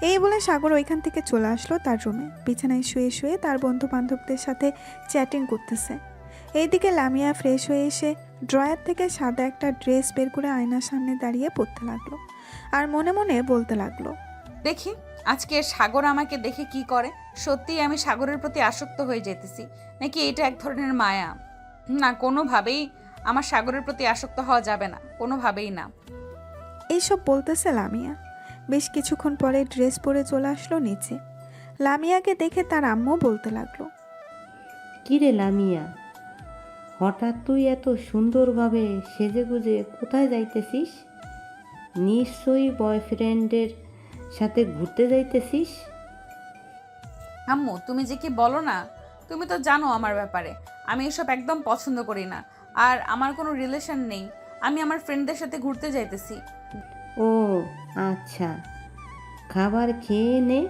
এই বলে সাগর ওইখান থেকে চলে আসলো তার রুমে। বিছানায় শুয়ে শুয়ে তার বন্ধু বান্ধবদের সাথে চ্যাটিং করতেছে। এইদিকে লামিয়া ফ্রেশ হয়ে এসে ড্রয়ার থেকে সাদা একটা ড্রেস বের করে আয়নার সামনে দাঁড়িয়ে পড়তে লাগলো আর মনে মনে বলতে লাগলো, দেখি আজকে সাগর আমাকে দেখে কি করে। সত্যিই আমি সাগরের প্রতি আসক্ত হয়ে যেতেছি, নাকি এটা এক ধরনের মায়া? না, কোনোভাবেই আমার সাগরের প্রতি আসক্ত হওয়া যাবে না, কোনোভাবেই না। এইসব বলতেছে লামিয়া। বেশ কিছুক্ষণ পরে ড্রেস পরে চলে আসলো নিচে। লামিয়াকে দেখে তার আম্মু বলতে লাগলো, কিরে লামিয়া, হঠাৎ তুই এত সুন্দরভাবে সেজেগুজে কোথায় যাইতেছিস? নিশ্চয়ই বয়ফ্রেন্ডের সাথে ঘুরতে যাইতেছিস। আম্মু, তুমি যে কি বলো না, তুমি তো জানো আমার ব্যাপারে। আমি এসব একদম পছন্দ করি না, আর আমার কোনো রিলেশন নেই। আমি আমার ফ্রেন্ডদের সাথে ঘুরতে যাইতেছি। ও আচ্ছা, খাবার খেয়ে নে,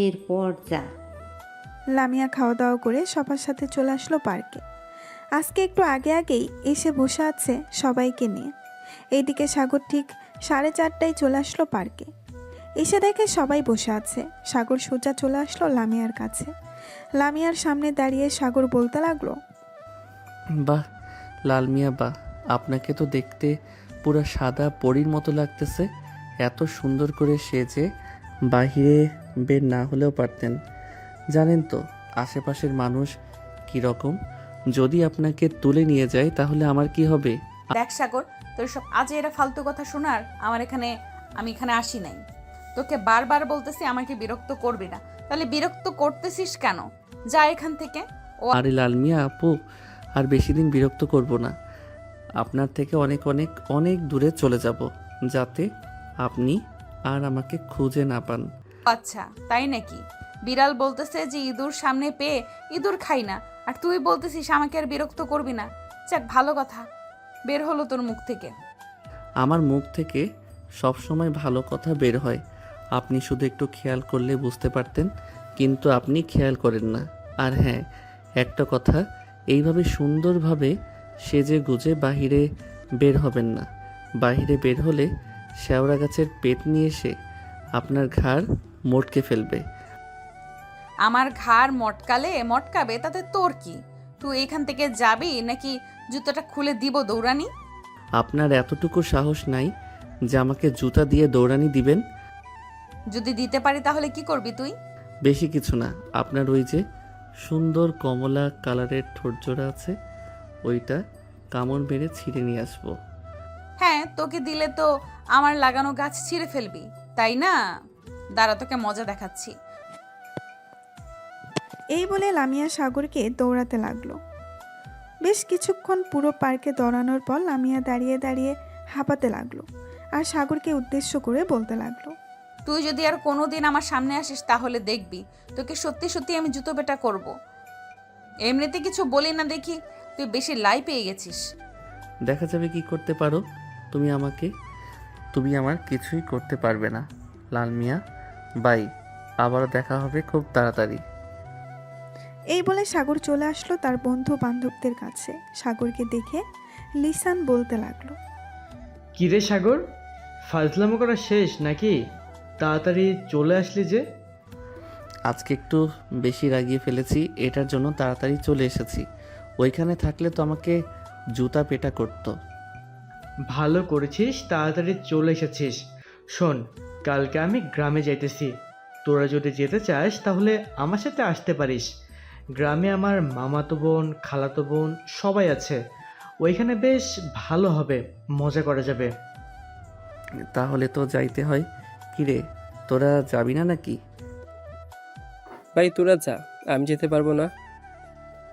এরপর যা। লামিয়া খাওয়া দাওয়া করে সবার সাথে চলে আসলো পার্কে। আজকে একটু আগে আগেই এসে বসে আছে সবাইকে নিয়ে। এইদিকে সাগর ঠিক 4:30টায় চলে আসলো পার্কে। এসে দেখে সবাই বসে আছে। সাগর সোজা চলে আসলো লামিয়ার কাছে। লামিয়ার সামনে দাঁড়িয়ে সাগর বলতে লাগলো, বাহ লাল মিয়া বাহ, আপনাকে তো দেখতে পুরো সাদা পরীর মতো লাগতেছে। এত সুন্দর করে সেজে বাহিরে বের না হলেও পারতেন। জানেন তো আশেপাশের মানুষ কীরকম? যদি আপনাকে তুলে নিয়ে যায় তাহলে আমার কি হবে? দেখ সাগর, তোর সব আজে এরা ফালতু কথা শোনার আমি এখানে আসি নাই। তোকে বারবার বলতেছি আমাকে বিরক্ত করবি না, তাহলে বিরক্ত করতেছিস কেন? যা এখান থেকে। আরে লাল মিয়া আপু, আর বেশি দিন বিরক্ত করব না। আপনার থেকে অনেক অনেক অনেক দূরে চলে যাব, যাতে আপনি আর আমাকে খুঁজে না পান। আচ্ছা তাই নাকি? বিড়াল বলতেছে যে ইঁদুর সামনে পেয়ে ইঁদুর খাই না, আর তুই বলতেছিস আমাকে আর বিরক্ত করবি না। যাক, ভালো কথা বের হলো তোর মুখ থেকে। আমার মুখ থেকে সব সময় ভালো কথা বের হয়, আপনি শুধু একটু খেয়াল করলে বুঝতে পারতেন, কিন্তু আপনি খেয়াল করেন না। আর হ্যাঁ, একটা কথা, এইভাবে সুন্দরভাবে সেজে গুজে বাহিরে বের হবেন না। বাহিরে বের হলে শেওড়া গাছের পেট নিয়ে এসে আপনার ঘাড় মটকে ফেলবে। আমার ঘাড় মটকাবে তাতে তোর কি? তুই এখান থেকে যাবি নাকি জুতোটা খুলে দিব দৌড়ানি? আপনার এতটুকু সাহস নাই যে আমাকে জুতা দিয়ে দৌড়ানি দিবেন? যদি দিতে পারি তাহলে কি করবি তুই? বেশি কিছু না, আপনার ওই যে সুন্দর কমলা কালারের ঠোঁটজোড়া আছে, ওইটা কামড় মেরে ছিঁড়ে নিয়ে আসবো। হ্যাঁ, তোকে দিলে তো আমার লাগানো গাছ ছিঁড়ে ফেলবি, তাই না? দাঁড়া, তোকে মজা দেখাচ্ছি। এই বলে লামিয়া সাগরকে দৌড়াতে লাগলো। বেশ কিছুক্ষণ পুরো পার্কে দৌড়ানোর পর লামিয়া দাঁড়িয়ে দাঁড়িয়ে হাঁপাতে লাগলো আর সাগরকে উদ্দেশ্য করে বলতে লাগলো, তুই যদি আর কোনোদিন আমার সামনে আসিস তাহলে দেখবি তোকে সত্যি সত্যি আমি জুতো পেটা করব। এমনিতে কিছু বলি না দেখি তুই বেশি লাই পেয়ে গেছিস। দেখা যাবে কি করতে পারো তুমি আমাকে। তুমি আমার কিছুই করতে পারবে না লাল মিয়া। বাই, আবারও দেখা হবে খুব তাড়াতাড়ি। এই বলে সাগর চলে আসলো তার বন্ধু বান্ধবদের কাছে। সাগরকে দেখে লিসান বলতে লাগলো, কিরে সাগর, ফাজলামো করা শেষ নাকি? তাড়াতাড়ি চলে আসলি যে। আজকে একটু বেশি রাগিয়ে ফেলেছি, এটার জন্য তাড়াতাড়ি চলে এসেছি। ওইখানে থাকলে তো আমাকে জুতা পেটা করতো। ভালো করেছিস তাড়াতাড়ি চলে এসেছিস। শোন, কালকে আমি গ্রামে যাইতেছি। তোরা যদি যেতে চাস তাহলে আমার সাথে আসতে পারিস। গ্রামে আমার মামাতো বোন, খালাতো বোন সবাই আছে। ওইখানে বেশ ভালো হবে, মজা করা যাবে। তাহলে তো যাইতে হয়। কিরে, তোরা যাবি না নাকি? ভাই তোরা যা, আমি যেতে পারবো না।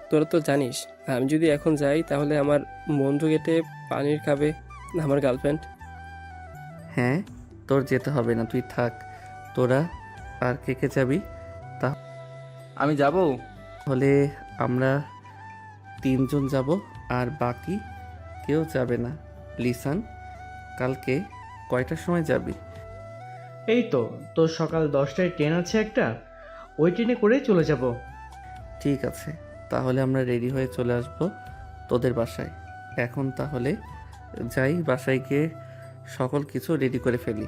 তোরা তো জানিস আমি যদি এখন যাই তাহলে আমার বন্ধু কেটে পানির খাবে আমার গার্লফ্রেন্ড। হ্যাঁ, তোর যেতে হবে না, তুই থাক। তোরা আর কে কে যাবি? আমি যাব। তাহলে আমরা 3 জন যাব, আর বাকি কেউ যাবে না। লিসান, কালকে কয়টার সময় যাবি? এই তো তোর সকাল 10টায় ট্রেন আছে একটা, ওই ট্রেনে করেই চলে যাব। ঠিক আছে, তাহলে আমরা রেডি হয়ে চলে আসব তোদের বাসায়। এখন তাহলে যাই, বাসায় গিয়ে সকল কিছু রেডি করে ফেলি।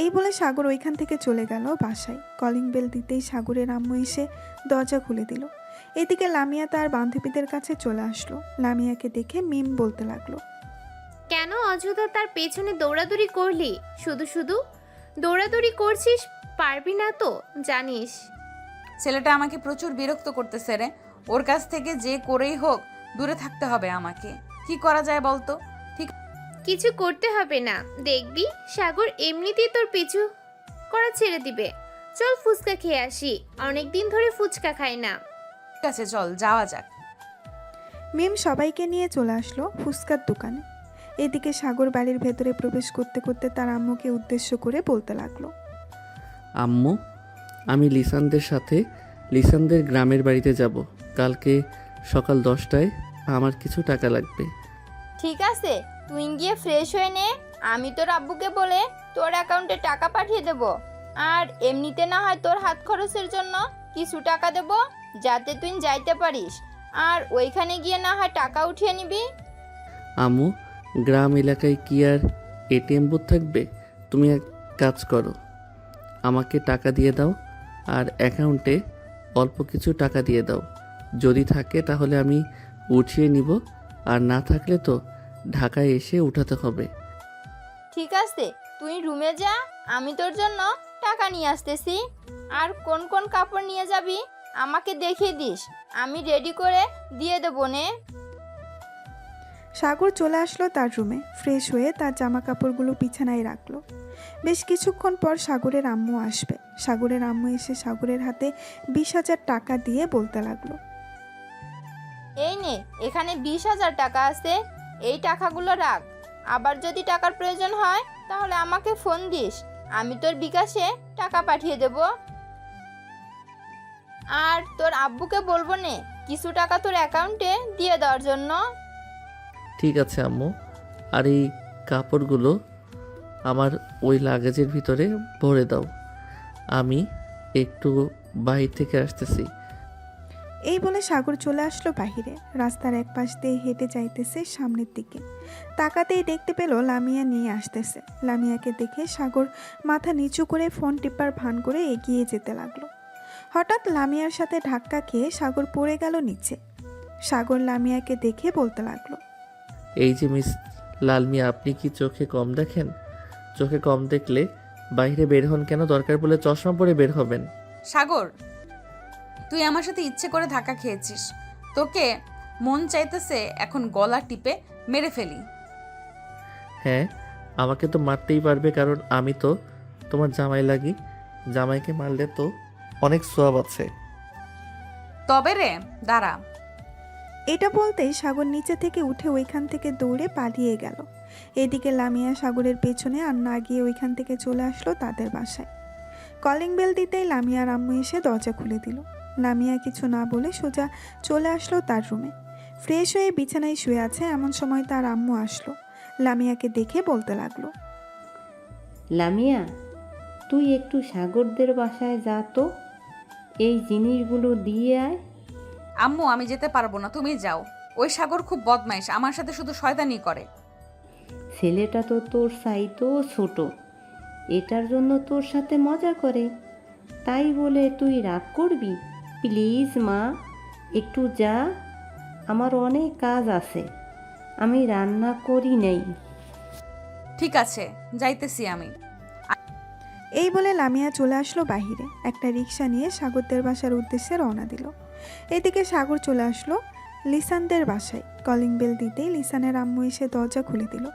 এই বলে সাগর ওইখান থেকে চলে গেল বাসায়। কলিং বেল দিতেই সাগরের আম্মু এসে দরজা খুলে দিল। এদিকে লামিয়া তার বান্ধবীদের কাছে চলে আসলো। লামিয়াকে দেখে মিম বলতে লাগলো, কেন অযথা তার পেছনে দৌড়াদৌড়ি করলি? শুধু শুধু দৌড়াদৌড়ি করছিস, পারবি না তো জানিস। ছেলেটা আমাকে প্রচুর বিরক্ত করতেছে রে। ওর কাছ থেকে যে করেই হোক দূরে থাকতে হবে আমাকে। কি করা যায় বলতো? কিছু করতে হবে না, দেখবি সাগর এমনিতেই তোর পিছু করা ছেড়ে দিবে। চল ফুচকা খেয়ে আসি, অনেকদিন ধরে ফুচকা খাই না। ঠিক আছে, চল যাওয়া যাক। মিম সবাইকে নিয়ে চলে আসলো ফুচকার দোকানে। এদিকে সাগর বাড়ির ভেতরে প্রবেশ করতে করতে তার আম্মুকে উদ্দেশ্য করে বলতে লাগলো, আম্মু, আমি লিসানদের গ্রামের বাড়িতে যাব। কালকে সকাল 10টায় আমার কিছু টাকা লাগবে। ঠিক আছে, তুই গিয়ে ফ্রেশ হয়ে নে, আমি তোর আব্বুকে বলে তোর অ্যাকাউন্টে টাকা পাঠিয়ে দেব। আর এমনিতে না হয় তোর হাত খরচের জন্য কিছু টাকা দেব, যাতে তুই যাইতে পারিস। আর ওইখানে গিয়ে না হয় টাকা উঠিয়ে নিবি। আম্মু, গ্রাম এলাকায় কি আর এটিএম বুথ থাকবে? তুমি এক কাজ করো, আমাকে টাকা দিয়ে দাও আর অ্যাকাউন্টে অল্প কিছু টাকা দিয়ে দাও। যদি থাকে তাহলে আমি উঠিয়ে নিব, আর না থাকলে তো ঢাকায় এসে উঠাতে হবে। ঠিক আছে, তুই রুমে যা, আমি তোর জন্য টাকা নিয়ে আসতেছি। আর কোন কোন কাপড় নিয়ে যাবি আমাকে দেখিয়ে দিস, আমি রেডি করে দিয়ে দেবো নে। সাগর চলে আসলো তার রুমে। ফ্রেশ হয়ে তার জামা কাপড়গুলো বিছানায় রাখলো। বেশ কিছুক্ষণ পর সাগরের আম্মু আসবে। সাগরের আম্মু এসে সাগরের হাতে 20,000 টাকা দিয়ে বলতে লাগলো, এই নে, এখানে 20,000 টাকা আছে, এই টাকাগুলো রাখ। আবার যদি টাকার প্রয়োজন হয় তাহলে আমাকে ফোন দিস, আমি তোর বিকাশে টাকা পাঠিয়ে দেব। আর তোর আব্বুকে বলবো নে কিছু টাকা তোর অ্যাকাউন্টে দিয়ে দেওয়ার জন্য। ঠিক আছে আম্মু, আর এই কাপড়গুলো আমার ওই লাগেজের ভিতরে ভরে দাও। আমি একটু বাহির থেকে আসতেছি। এই বলে সাগর চলে আসলো বাহিরে। রাস্তার এক পাশ দিয়ে হেঁটে যাইতেছে সামনের দিকে। তাকাতেই দেখতে পেল লামিয়া নিয়ে আসতেছে। লামিয়াকে দেখে সাগর মাথা নিচু করে ফোন টিপার ভান করে এগিয়ে যেতে লাগলো। হঠাৎ লামিয়ার সাথে ধাক্কা খেয়ে সাগর পড়ে গেল নিচে। সাগর লামিয়াকে দেখে বলতে লাগলো, এই যে মিস লালমিয়া, আপনি কি চোখে কম দেখেন? চোখে কম দেখলে বাইরে বের হন কেন? দরকার পড়লে চশমা পরে বের হবেন। সাগর, তুই আমার সাথে ইচ্ছে করে ধাক্কা খেয়েছিস। তোকে মন চাইতেছে এখন গলা টিপে মেরে ফেলি। হ্যাঁ, আমাকে তো মারতেই পারবে, কারণ আমি তো তোমার জামাই লাগি। জামাইকে মারলে তো অনেক সোয়াব আছে। তবে রে, দাঁড়া। এটা বলতেই সাগর নিচে থেকে উঠে ওইখান থেকে দৌড়ে পালিয়ে গেল। এদিকে লামিয়া সাগরের পেছনে আর না গিয়ে ওইখান থেকে চলে আসলো তাদের বাসায়। কলিং বেল দিতেই লামিয়ার আম্মু এসে দরজা খুলে দিল। লামিয়া কিছু না বলে সোজা চলে আসলো তার রুমে। ফ্রেশ হয়ে বিছানায় শুয়ে আছে এমন সময় তার আম্মু আসলো। লামিয়াকে দেখে বলতে লাগলো, লামিয়া, তুই একটু সাগরদের বাসায় যা তো, এই জিনিসগুলো দিয়ে আয়। আম্মু, আমি যেতে পারবো না, তুমি যাও। ওই সাগর খুব বদমাইশ, আমার সাথে শুধু শয়তানি করে। ছেলেটা তো তোর চাইতেও ছোট, এটার জন্য তোর সাথে মজা করে, তাই বলে তুই রাগ করবি? প্লিজ মা, একটু যা, আমার অনেক কাজ আছে, আমি রান্না করি নাই। ঠিক আছে, যাইতেছি আমি। এই বলে লামিয়া চলে আসলো বাহিরে। একটা রিক্সা নিয়ে সাগরদের বাসার উদ্দেশ্যে রওনা দিল। এদিকে সাগর চলে আসলো লিসানদের বাসায়। কলিং বেল দিতেই লিসানের আম্মু এসে দরজা খুলে দিল।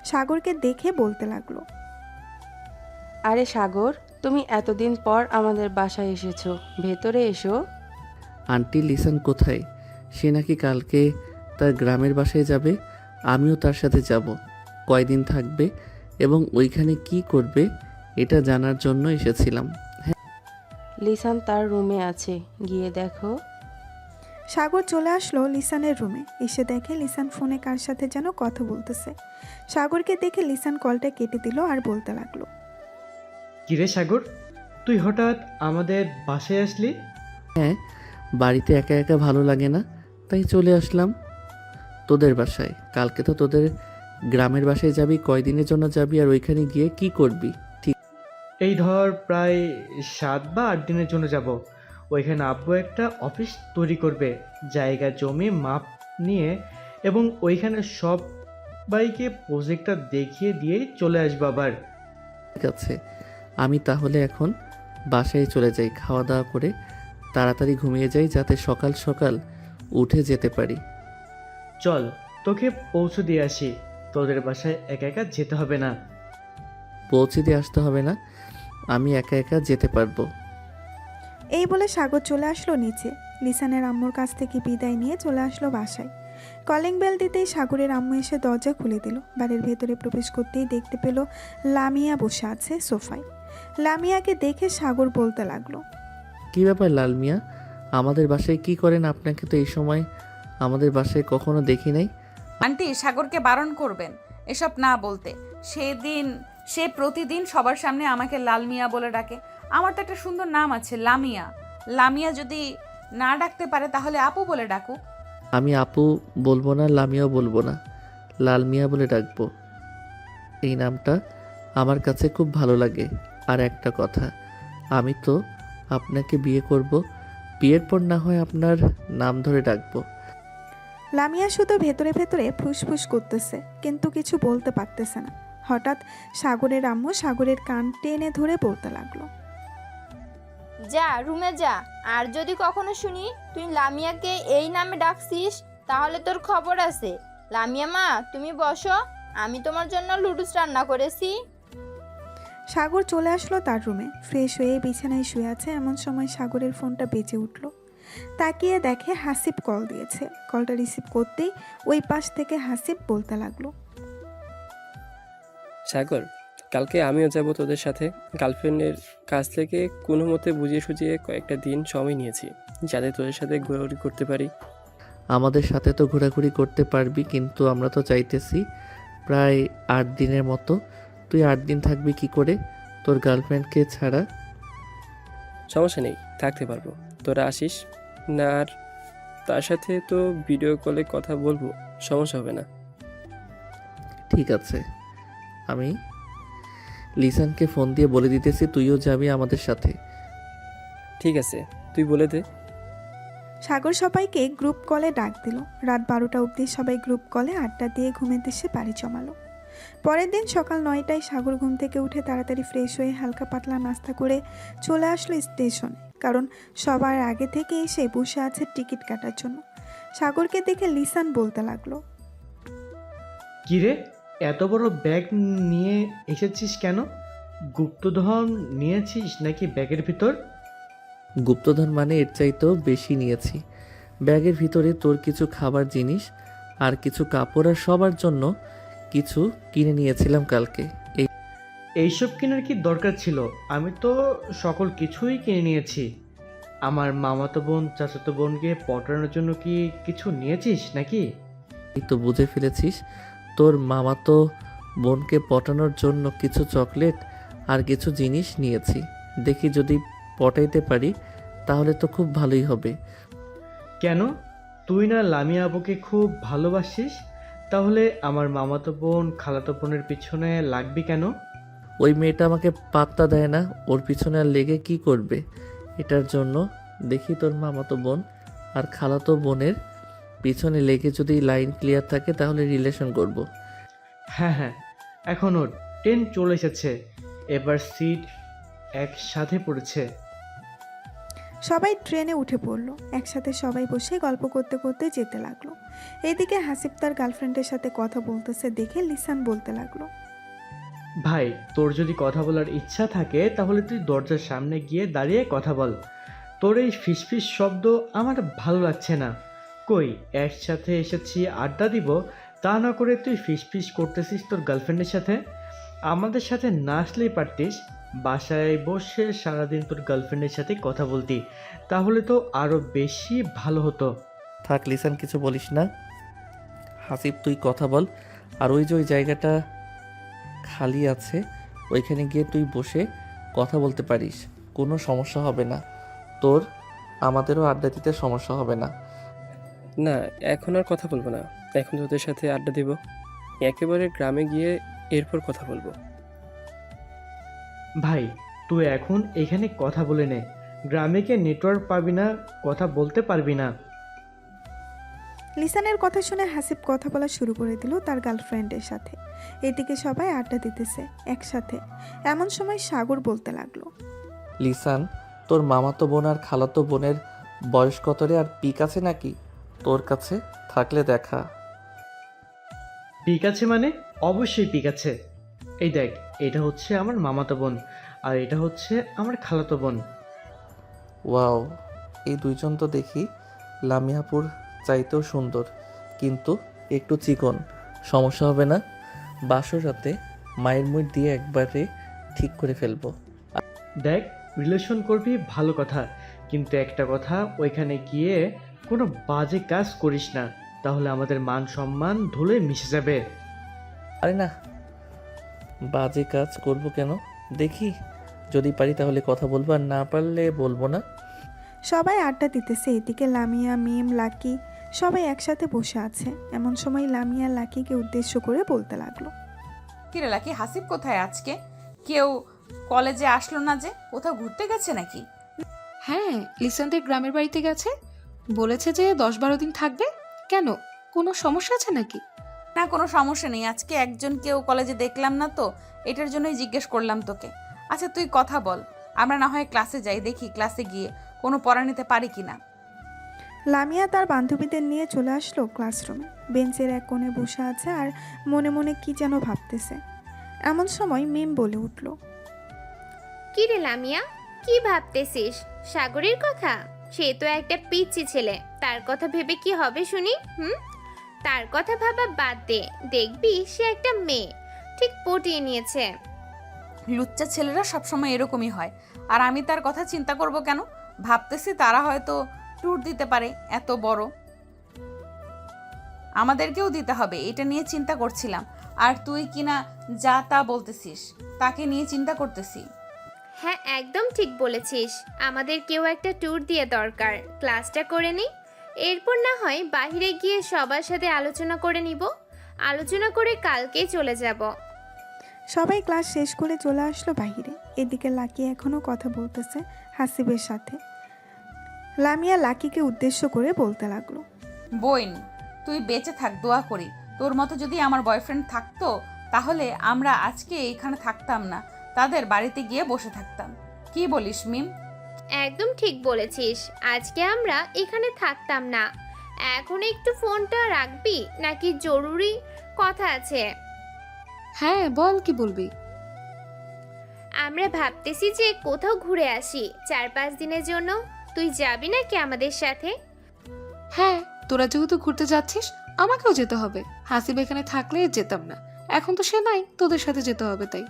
সাগরকে দেখে বলতে লাগলো, আরে সাগর, তুমি এতদিন পর আমাদের বাসায় এসেছো, ভেতরে এসো। আন্টি, লিসান কোথায়? সে নাকি কালকে তার গ্রামের বাসায় যাবে। আমিও তার সাথে যাব। কয়দিন থাকবে এবং ওইখানে কি করবে এটা জানার জন্য এসেছিলাম। লিসান তার রুমে আছে, গিয়ে দেখো। সাগর চলে আসলো লিসানের রুমে। এসে দেখে লিসান ফোনে কার সাথে যেন কথা বলতেছে। সাগরকে দেখে লিসান কলটা কেটে দিল আর বলতে লাগলো, কিরে সাগর, তুই হঠাৎ আমাদের বাসায় আসলি? হ্যাঁ, বাড়িতে একা একা ভালো লাগে না, তাই চলে আসলাম তোদের বাসায়। কালকে তো তোদের গ্রামের বাসায় যাবি, কয়দিনের জন্য যাবি আর ওইখানে গিয়ে কি করবি? এই ধর প্রায় 7 বা 8 দিনের জন্য যাব। ওইখানে আব্বু একটা অফিস তৈরি করবে, জায়গা জমি মাপ নিয়ে, এবং ওইখানে সবাইকে প্রজেক্টটা দেখিয়ে দিয়েই চলে আসবো আবার। ঠিক আছে, আমি তাহলে এখন বাসায় চলে যাই, খাওয়া দাওয়া করে তাড়াতাড়ি ঘুমিয়ে যাই যাতে সকাল সকাল উঠে যেতে পারি। চল, তোকে পৌঁছে দিয়ে আসি, তোদের বাসায় একা একা যেতে হবে না। পৌঁছে দিয়ে আসতে হবে না, আমি একা একা যেতে পারবো। এই বলে সাগর চলে আসলো নিচে। লিসানের আম্মুর কাছ থেকে বিদায় নিয়ে চলে আসলো বাসায়। কলিং বেল দিতেই সাগরের আম্মু এসে দরজা খুলে দিল। বাড়ির ভেতরে প্রবেশ করতেই দেখতে পেল লামিয়া বসে আছে সোফায়। লামিয়াকে দেখে সাগর বলতে লাগলো, কি ব্যাপার লাল মিয়া, আমাদের বাসায় কি করেন? আপনাকে তো এই সময় আমাদের বাসায় কখনো দেখি নাই। আন্টি, সাগরকে বারণ করবেন এসব না বলতে। সে প্রতিদিন সবার সামনে আমাকে লাল মিয়া বলে ডাকে। আমার তো একটা সুন্দর নাম আছে, লামিয়া। লামিয়া যদি না ডাকতে পারে তাহলে আপু বলে ডাকুক। আমি আপু বলবো না, লামিয়াও বলবো না, লাল মিয়া বলে ডাকবো। এই নামটা আমার কাছে খুব ভালো লাগে। আর একটা কথা, আমি তো আপনাকে বিয়ে করব, বিয়ের পর না হয় আপনার নাম ধরে ডাকবো। লামিয়া শুধু ভেতরে ভেতরে ফুসফুস করতেছে, কিন্তু কিছু বলতে পারতেছে না। হঠাৎ সাগরের আম্মু সাগরের কান টেনে ধরে বলতে লাগলো, যা রুমে যা, আর যদি কখনো শুনি তুই লামিয়াকে এই নামে ডাকছিস তাহলে তোর খবর আছে। লামিয়া মা, তুমি বসো, আমি তোমার জন্য লুডুস রান্না করেছি। সাগর চলে আসলো তার রুমে। ফ্রেশ হয়ে বিছানায় শুয়ে আছে, এমন সময় সাগরের ফোনটা বেজে উঠল। তাকিয়ে দেখে হাসিব কল দিয়েছে। কলটা রিসিভ করতেই ওই পাশ থেকে হাসিব বলতে লাগলো, সাগর, কালকে আমিও যাব তোদের সাথে। গার্লফ্রেন্ডের কাছ থেকে কোনো মতে বুঝিয়ে সুঝিয়ে কয়েকটা দিন সময় নিয়েছি যাতে তোদের সাথে ঘোরাঘুরি করতে পারি। আমাদের সাথে তো ঘোরাঘুরি করতে পারবি, কিন্তু আমরা তো চাইতেছি প্রায় 8 দিনের মতো। তুই 8 দিন থাকবি কি করে তোর গার্লফ্রেন্ডকে ছাড়া? সমস্যা নেই, থাকতে পারবো, তোরা আসিস না। আর তার সাথে তো ভিডিও কলে কথা বলবো, সমস্যা হবে না। ঠিক আছে, আমি লিসানকে ফোন দিয়ে বলে দিতেছি তুইও যাবি আমাদের সাথে। ঠিক আছে, তুই বলে দে। সাগর সবাইকে গ্রুপ কলে ডাক দিল। রাত 12টা অবধি সবাই গ্রুপ কলে আড্ডা দিয়ে ঘুমের দেশে পাড়ি জমালো। পরের দিন সকাল 9টায় সাগর ঘুম থেকে উঠে তাড়াতাড়ি ফ্রেশ হয়ে হালকা পাতলা নাস্তা করে চলে আসলো স্টেশনে, কারণ সবার আগে থেকে এসে বসে আছে টিকিট কাটার জন্য। সাগরকে দেখে লিসান বলতে লাগলো, কিরে, এত বড় ব্যাগ নিয়ে এসেছিস কেন? গুপ্তধন নিয়েছিস নাকি ব্যাগের ভিতর? গুপ্তধন মানে এর চাইতেও বেশি নিয়েছি। ব্যাগের ভিতরে তোর কিছু খাবার জিনিস আর কিছু কাপড় আর সবার জন্য কিছু কিনে নিয়েছিলাম কালকে। এইসব কেনার কি দরকার ছিল? আমি তো সকল কিছুই কিনে নিয়েছি। আমার মামাতো বোন চাচাতো বোনকে পটানোর জন্য কি কিছু নিয়েছিস নাকি? এই তো বুঝে ফেলেছিস, তোর মামাতো বোনকে পটানোর জন্য কিছু চকলেট আর কিছু জিনিস নিয়েছি। দেখি যদি পটাইতে পারি তাহলে তো খুব ভালোই হবে। কেন, তুই না লামিয়া আবুকে খুব ভালোবাসিস? তাহলে আমার মামাতো বোন খালাতো বোনের পিছনে লাগবি কেন? ওই মেয়েটা আমাকে পাত্তা দেয় না, ওর পিছনে আর লেগে কি করবে? এটার জন্য দেখি তোর মামাতো বোন আর খালাতো বোনের পিছনে লেগে যদি লাইন ক্লিয়ার থাকে তাহলে রিলেশন করব। হ্যাঁ হ্যাঁ, এখন ওর ট্রেন চলে এসেছে, এবার সিট একসাথে পড়েছে। সবাই ট্রেনে উঠে পড়লো। একসাথে সবাই বসে গল্প করতে করতে যেতে লাগলো। এদিকে হাসিব তার গার্লফ্রেন্ডের সাথে কথা বলতেছে দেখে লিসান বলতে লাগলো, ভাই, তোর যদি কথা বলার ইচ্ছা থাকে তাহলে তুই দরজার সামনে গিয়ে দাঁড়িয়ে কথা বল। তোর এই ফিসফিস শব্দ আমার ভালো লাগছে না। কই, একসাথে এসেছি আড্ডা দিব, তা না করে তুই ফিসফিস করতেছিস তোর গার্লফ্রেন্ডের সাথে। আমাদের সাথে না আসলেই পারতিস, বাসায় বসে সারাদিন তোর গার্লফ্রেন্ডের সাথে কথা বলতি, তাহলে তো আরও বেশি ভালো হতো। থাক লিসান, কিছু বলিস না। হাসিব তুই কথা বল, আর ওই যে ওই জায়গাটা খালি আছে, ওইখানে গিয়ে তুই বসে কথা বলতে পারিস, কোনো সমস্যা হবে না তোর, আমাদেরও আড্ডা দিতে সমস্যা হবে না। না, এখন আর কথা বলবো না। এখন তোদের সাথে আড্ডা দিব, একেবারে গ্রামে গিয়ে এরপর কথা বলবো। ভাই তুই এখন এখানে কথা বলে নে, গ্রামে গিয়ে নেটওয়ার্ক পাবি না, কথা বলতে পারবি না। লিসানের কথা শুনে হাসিব কথা বলা শুরু করে দিল তার গার্লফ্রেন্ডের সাথে। এদিকে সবাই আড্ডা দিতেছে একসাথে। এমন সময় সাগর বলতে লাগলো, লিসান, তোর মামাতো বোন আর খালাতো বোনের বয়স কত রে? আর পিক আছে নাকি তোর কাছে? থাকলে দেখা। পিক আছে মানে? অবশ্যই পিক আছে। এই দেখ, এটা হচ্ছে আমার মামাতো বোন, আর এটা হচ্ছে আমার খালাতো বোন। ওয়াও, এই দুইজন তো দেখি লামিয়াপুর চাইতেও সুন্দর, কিন্তু একটু চিকন। সমস্যা হবে না, বাসর রাতে মায়ের মুখ দিয়ে একবারে ঠিক করে ফেলবো। দেখ, রিলেশন করবি ভালো কথা, কিন্তু একটা কথা, ওইখানে গিয়ে কোনো বাজে কাজ করিস না, তাহলে আমাদের মান সম্মান ধুলে মিশে যাবে। আরে না, বাজে কাজ করব কেন? দেখি যদি পারি তাহলে কথা বলবো, আর না পারলে বলবো না। সবাই আড্ডা দিতেছে। এদিকে লামিয়া, মিম, লাকি সবাই একসাথে বসে আছে। এমন সময় লামিয়া লাকিকে উদ্দেশ্য করে বলতে লাগলো, কিরে লাকি, হাসিব কোথায় আজকে? কেউ কলেজে আসলো না যে? কোথাও ঘুরতে গেছে নাকি? হ্যাঁ, লিসানদের গ্রামের বাড়িতে গেছে, বলেছে যে 10-12 দিন থাকবে। কেন, কোনো সমস্যা আছে নাকি? না, কোনো সমস্যা নেই। আজকে একজন কেউ কলেজে দেখলাম না তো, এটার জন্যই জিজ্ঞেস করলাম তোকে। আচ্ছা তুই কথা বল, আমরা না হয় ক্লাসে যাই, দেখি ক্লাসে গিয়ে কোনো পড়া নিতে পারি কিনা। লামিয়া তার বান্ধবীদের নিয়ে চলে আসলো ক্লাসরুমে। বেঞ্চের এক কোণে বসে আছে আর মনে মনে কি যেন ভাবতেছে। এমন সময় মিম বলে উঠল, কি রে লামিয়া, কি ভাবতেছিস? সাগরের কথা? সে তো একটা পিচ্চি ছেলে, তার কথা ভেবে কি হবে শুনি? তার কথা ভাবা বাদ দে, দেখবি সে একটা মেয়ে, ঠিক পটিয়ে নিয়েছে। লুচ্চা ছেলেরা সবসময় এরকমই হয়, আর আমি তার কথা চিন্তা করব কেন? ভাবতেছি তারা হয়তো ট্যুর দিতে পারে, এত বড়, আমাদেরকেও দিতে হবে, এটা নিয়ে চিন্তা করছিলাম। আর তুই কিনা যা তা বলতেছিস, তাকে নিয়ে চিন্তা করতেছি। হ্যাঁ, একদম ঠিক বলেছিস, আমাদের কেউ একটা ট্যুর দিয়ে দরকার। ক্লাসটা করে নি, এরপর না হয় বাইরে গিয়ে সবার সাথে আলোচনা করে নিব। আলোচনা করে কালকেই চলে যাব। সবাই ক্লাস শেষ করে চলে আসলো বাহিরে। এদিকে লাকি এখনও কথা বলতেছে হাসিবের সাথে। লামিয়া লাকিকে উদ্দেশ্য করে বলতে লাগলো, বোন, তুই বেঁচে থাক, দোয়া করি। তোর মতো যদি আমার বয়ফ্রেন্ড থাকতো, তাহলে আমরা আজকে এখানে থাকতাম না, তাদের বাড়িতে গিয়ে বসে থাকতাম। কি বলিস মিম? একদম ঠিক বলেছিস, আজকে আমরা এখানে থাকতাম না। এখন একটু ফোনটা রাখবি নাকি জরুরি কথা আছে? হ্যাঁ বল, কি বলবি? আমরা ভাবতেছি যে কোথাও ঘুরে আসি 4-5 দিনের জন্য। তুই যাবি নাকি আমাদের সাথে? হ্যাঁ, তোরা যেহেতু ঘুরতে যাচ্ছিস আমাকেও যেতে হবে। হাসিব এখানে থাকলে যেতাম না, এখন তো সে নাই, তোদের সাথে যেতে হবে তাই।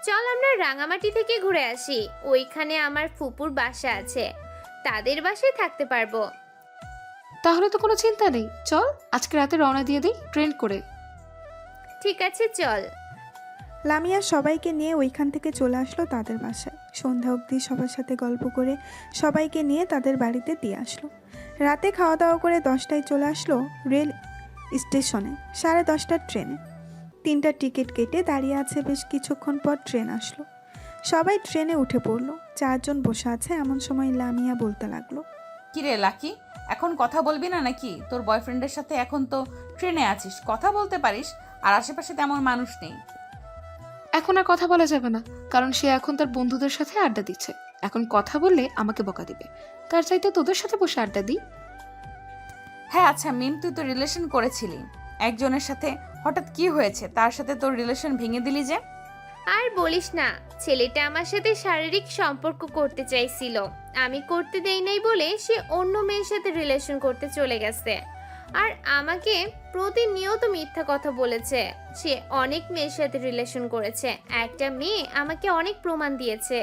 চল আমরা রাঙামাটি থেকে ঘুরে আসি, ওইখানে আমার ফুপুর বাসা আছে, তাদের বাসায় থাকতে পারবো। তাহলে তো কোনো চিন্তা নেই, চল আজকে রাতে রওনা দিয়ে দিই ট্রেন করে। ঠিক আছে চল। লামিয়া সবাইকে নিয়ে ওইখান থেকে চলে আসলো তাদের বাসায়। সন্ধ্যা অবধি সবার সাথে গল্প করে সবাইকে নিয়ে তাদের বাড়িতে দিয়ে আসলো। রাতে খাওয়া দাওয়া করে 10টায় চলে আসলো রেল স্টেশনে 10:30টার ট্রেনে। 3টা টিকিট কেটে দাঁড়িয়ে আছে, বেশ কিছুক্ষণ পর ট্রেন আসলো। সবাই ট্রেনে উঠে পড়লো। 4 জন বসে আছে। এমন সময় লামিয়া বলতে লাগলো, কিরে লাকি, এখন কথা বলবি না নাকি? তোর বয়ফ্রেন্ডের সাথে এখন তো ট্রেনে আছিস, কথা বলতে পারিস, আর আশেপাশে তেমন মানুষ নেই। এখন আর কথা বলা যাবে না, কারণ সে এখন তার বন্ধুদের সাথে আড্ডা দিচ্ছে। এখন কথা বললে আমাকে বকা দিবে, তার চাইতে তোদের সাথে বসে আড্ডা দিই। হ্যাঁ আচ্ছা মিম, তুই তো রিলেশন করেছিলি একজনের সাথে, হঠাৎ কি হয়েছে? তার সাথে তোর রিলেশন ভেঙে দিলি যে? আর বলিস না, ছেলেটা আমার সাথে শারীরিক সম্পর্ক করতে চাইছিল, আমি করতে দেই নাই বলে সে অন্য মেয়ের সাথে রিলেশন করতে চলে গেছে। আর আমাকে প্রতিনিয়ত মিথ্যা কথা বলেছে। সে অনেক মেয়ের সাথে রিলেশন করেছে, একটা মেয়ে আমাকে অনেক প্রমাণ দিয়েছে।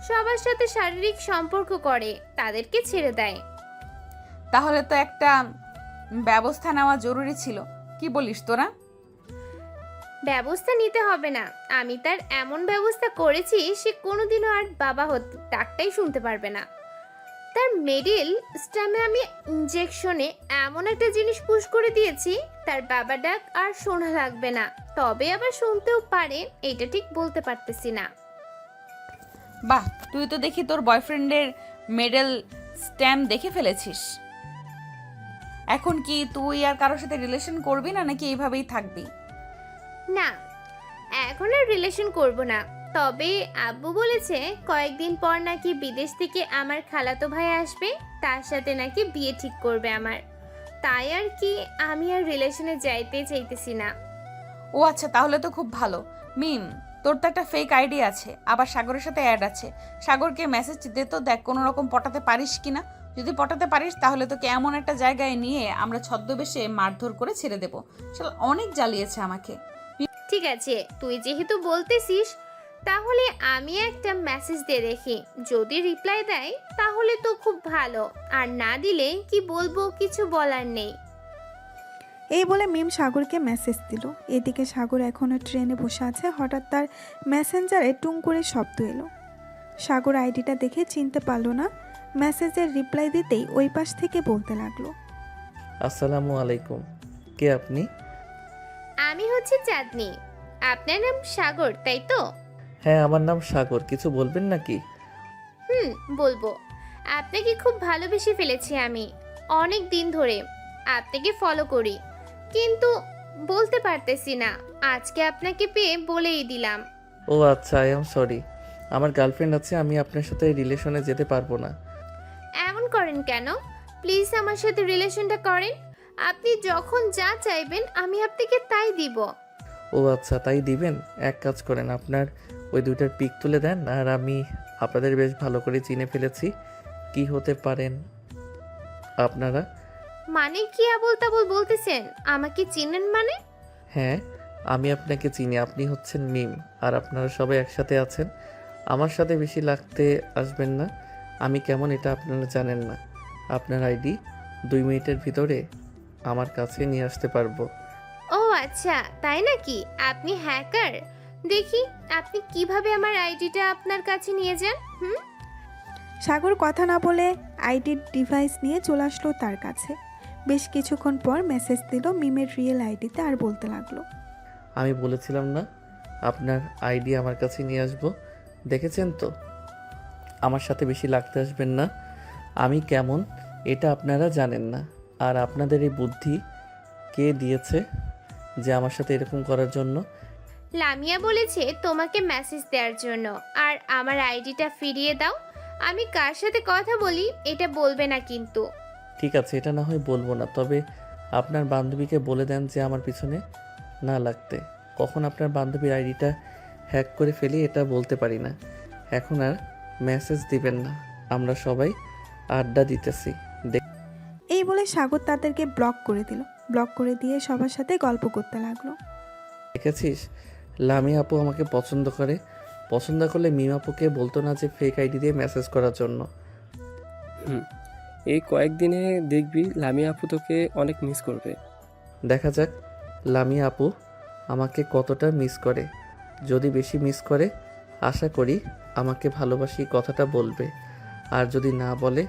সবার সাথে শারীরিক সম্পর্ক করে, তাদেরকে ছেড়ে দেয়। তাহলে তো একটা ব্যবস্থা নেওয়া জরুরি ছিল। কি বলিস তোরা? ব্যবস্থা নিতে হবে না, আমি তার এমন ব্যবস্থা করেছি সে কোনোদিনও আর বাবা ডাকটাই শুনতে পারবে না। তার মিডিল স্ট্যামে আমি ইনজেকশনে এমন একটা জিনিস পুশ করে দিয়েছি, তার বাবা ডাক আর শোনা লাগবে না। তবে আবার শুনতেও পারে, এটা ঠিক বলতে পারতেছি না। বাহ, তুই তো দেখি তোর বয়ফ্রেন্ডের মেডেল স্ট্যাম্প দেখে ফেলেছিস। এখন কি তুই আর কারোর সাথে রিলেশন করবি না, নাকি এইভাবেই থাকবি? না, এখন আর রিলেশন করব না। তবে আব্বু বলেছে কয়েকদিন পর নাকি বিদেশ থেকে আমার খালাতো ভাই আসবে, তার সাথে নাকি বিয়ে ঠিক করবে আমার। তাই আর কি আমি আর রিলেশনে যাইতে চাইতেছি না। ও আচ্ছা, তাহলে তো খুব ভালো। মিম, তোর তো একটা ফেক আইডি আছে, আবার সাগরের সাথে অ্যাড আছে। সাগরকে মেসেজ দে তো, দেখ কোনো রকম পটাতে পারিস কিনা। যদি পটাতে পারিস তাহলে তোকে এমন একটা জায়গায় নিয়ে আমরা ছদ্মবেশে মারধর করে ছেড়ে দেবো। শালা অনেক জ্বালিয়েছে আমাকে। ঠিক আছে, তুই যেহেতু বলতেছিস তাহলে আমি একটা মেসেজ দিয়ে দেখি, যদি রিপ্লাই দেয় তাহলে তো খুব ভালো, আর না দিলে কি বলবো কিছু বলার নেই। এই বলে মিম সাগরকে মেসেজ দিল। এদিকে সাগর এখনও ট্রেনে বসে আছে। হঠাৎ তার মেসেঞ্জারে টুং করে শব্দ এলো। সাগর আইডিটা দেখে চিনতে পারলো না। মেসেজের রিপ্লাই দিতেই ওই পাশ থেকে বলতে লাগলো, আসসালামু আলাইকুম, কে আপনি? আমি হচ্ছে চাঁদনি। আপনার নাম সাগর তাই তো? হ্যাঁ, আমার নাম সাগর। কিছু বলবেন নাকি? বলবো। আপনাকে খুব ভালোবেসে ফেলেছি আমি, অনেক দিন ধরে আপনাকে ফলো করি, কিন্তু বলতে পারতেছি না। আজকে আপনাকে পেয়ে বলেই দিলাম। ও আচ্ছা, আই এম সরি। আমার গার্লফ্রেন্ড আছে, আমি আপনার সাথে রিলেশনে যেতে পারবো না। এমন করেন কেন? প্লিজ আমার সাথে রিলেশনটা করেন। আপনি যখন যা চাইবেন আমি আপনাকে তাই দিব। ও আচ্ছা, তাই দিবেন? এক কাজ করেন, আপনার ওই দুইটার পিক তুলে দেন, আর আমি আপনাদের বেশ ভালো করে চিনে ফেলেছি। কি হতে পারেন আপনারা? মানে কি আবল তাবল বলতেছেন? আমাকে চিনেন মানে? হ্যাঁ, আমি আপনাকে চিনি। আপনি হচ্ছেন মিম, আর আপনারা সবাই একসাথে আছেন। আমার সাথে বেশি লাগতে আসবেন না। আমি কেমন এটা আপনারা জানেন না। আপনার আইডি 2 মিনিটের ভিতরে আমার কাছে নিয়ে আসতে পারবো। ও আচ্ছা, তাই নাকি? আপনি হ্যাকার? দেখি আপনি কিভাবে আমার আইডিটা আপনার কাছে নিয়ে যান। সাগর কথা না বলে আইডির ডিভাইস নিয়ে চলে আসলো তার কাছে। বেশ কিছুক্ষণ পর মেসেজ দিল মিমের রিয়েল আইডিতে, আর বলতে লাগলো, আমি বলেছিলাম না আপনার আইডি আমার কাছে নিয়ে আসবো? দেখেছেন তো? আমার সাথে বেশি লাগতে আসবেন না। আমি কেমন এটা আপনারা জানেন না। আর আপনাদের এই বুদ্ধি কে দিয়েছে যে আমার সাথে এরকম করার জন্য? লামিয়া বলেছে তোমাকে মেসেজ দেওয়ার জন্য, আর আমার আইডিটা ফিরিয়ে দাও। আমি কার সাথে কথা বলি এটা বলবে না কিন্তু। ঠিক আছে, এটা না হয় বলবো না, তবে আপনার বান্ধবীকে বলে দেন যে আমার পিছনে না লাগতে। কখন আপনার বান্ধবীর আইডিটা হ্যাক করে ফেলি এটা বলতে পারি না। এখন আর মেসেজ দিবেন না, আমরা সবাই আড্ডা দিতেছি। এই বলে সাগর তাদেরকে ব্লক করে দিল। ব্লক করে দিয়ে সবার সাথে গল্প করতে লাগলো। দেখেছিস, লামি আপু আমাকে পছন্দ করে। পছন্দ করলে মিম আপুকে বলতো না যে ফেক আইডি দিয়ে মেসেজ করার জন্য। এই কয়েকদিনে দেখবি লামিয়া আপু তোকে অনেক মিস করবে। দেখা যাক লামি আপু আমাকে কতটা মিস করে। যদি বেশি মিস করে, আশা করি আমাকে ভালোবাসি কথাটা বলবে। আর যদি না বলে,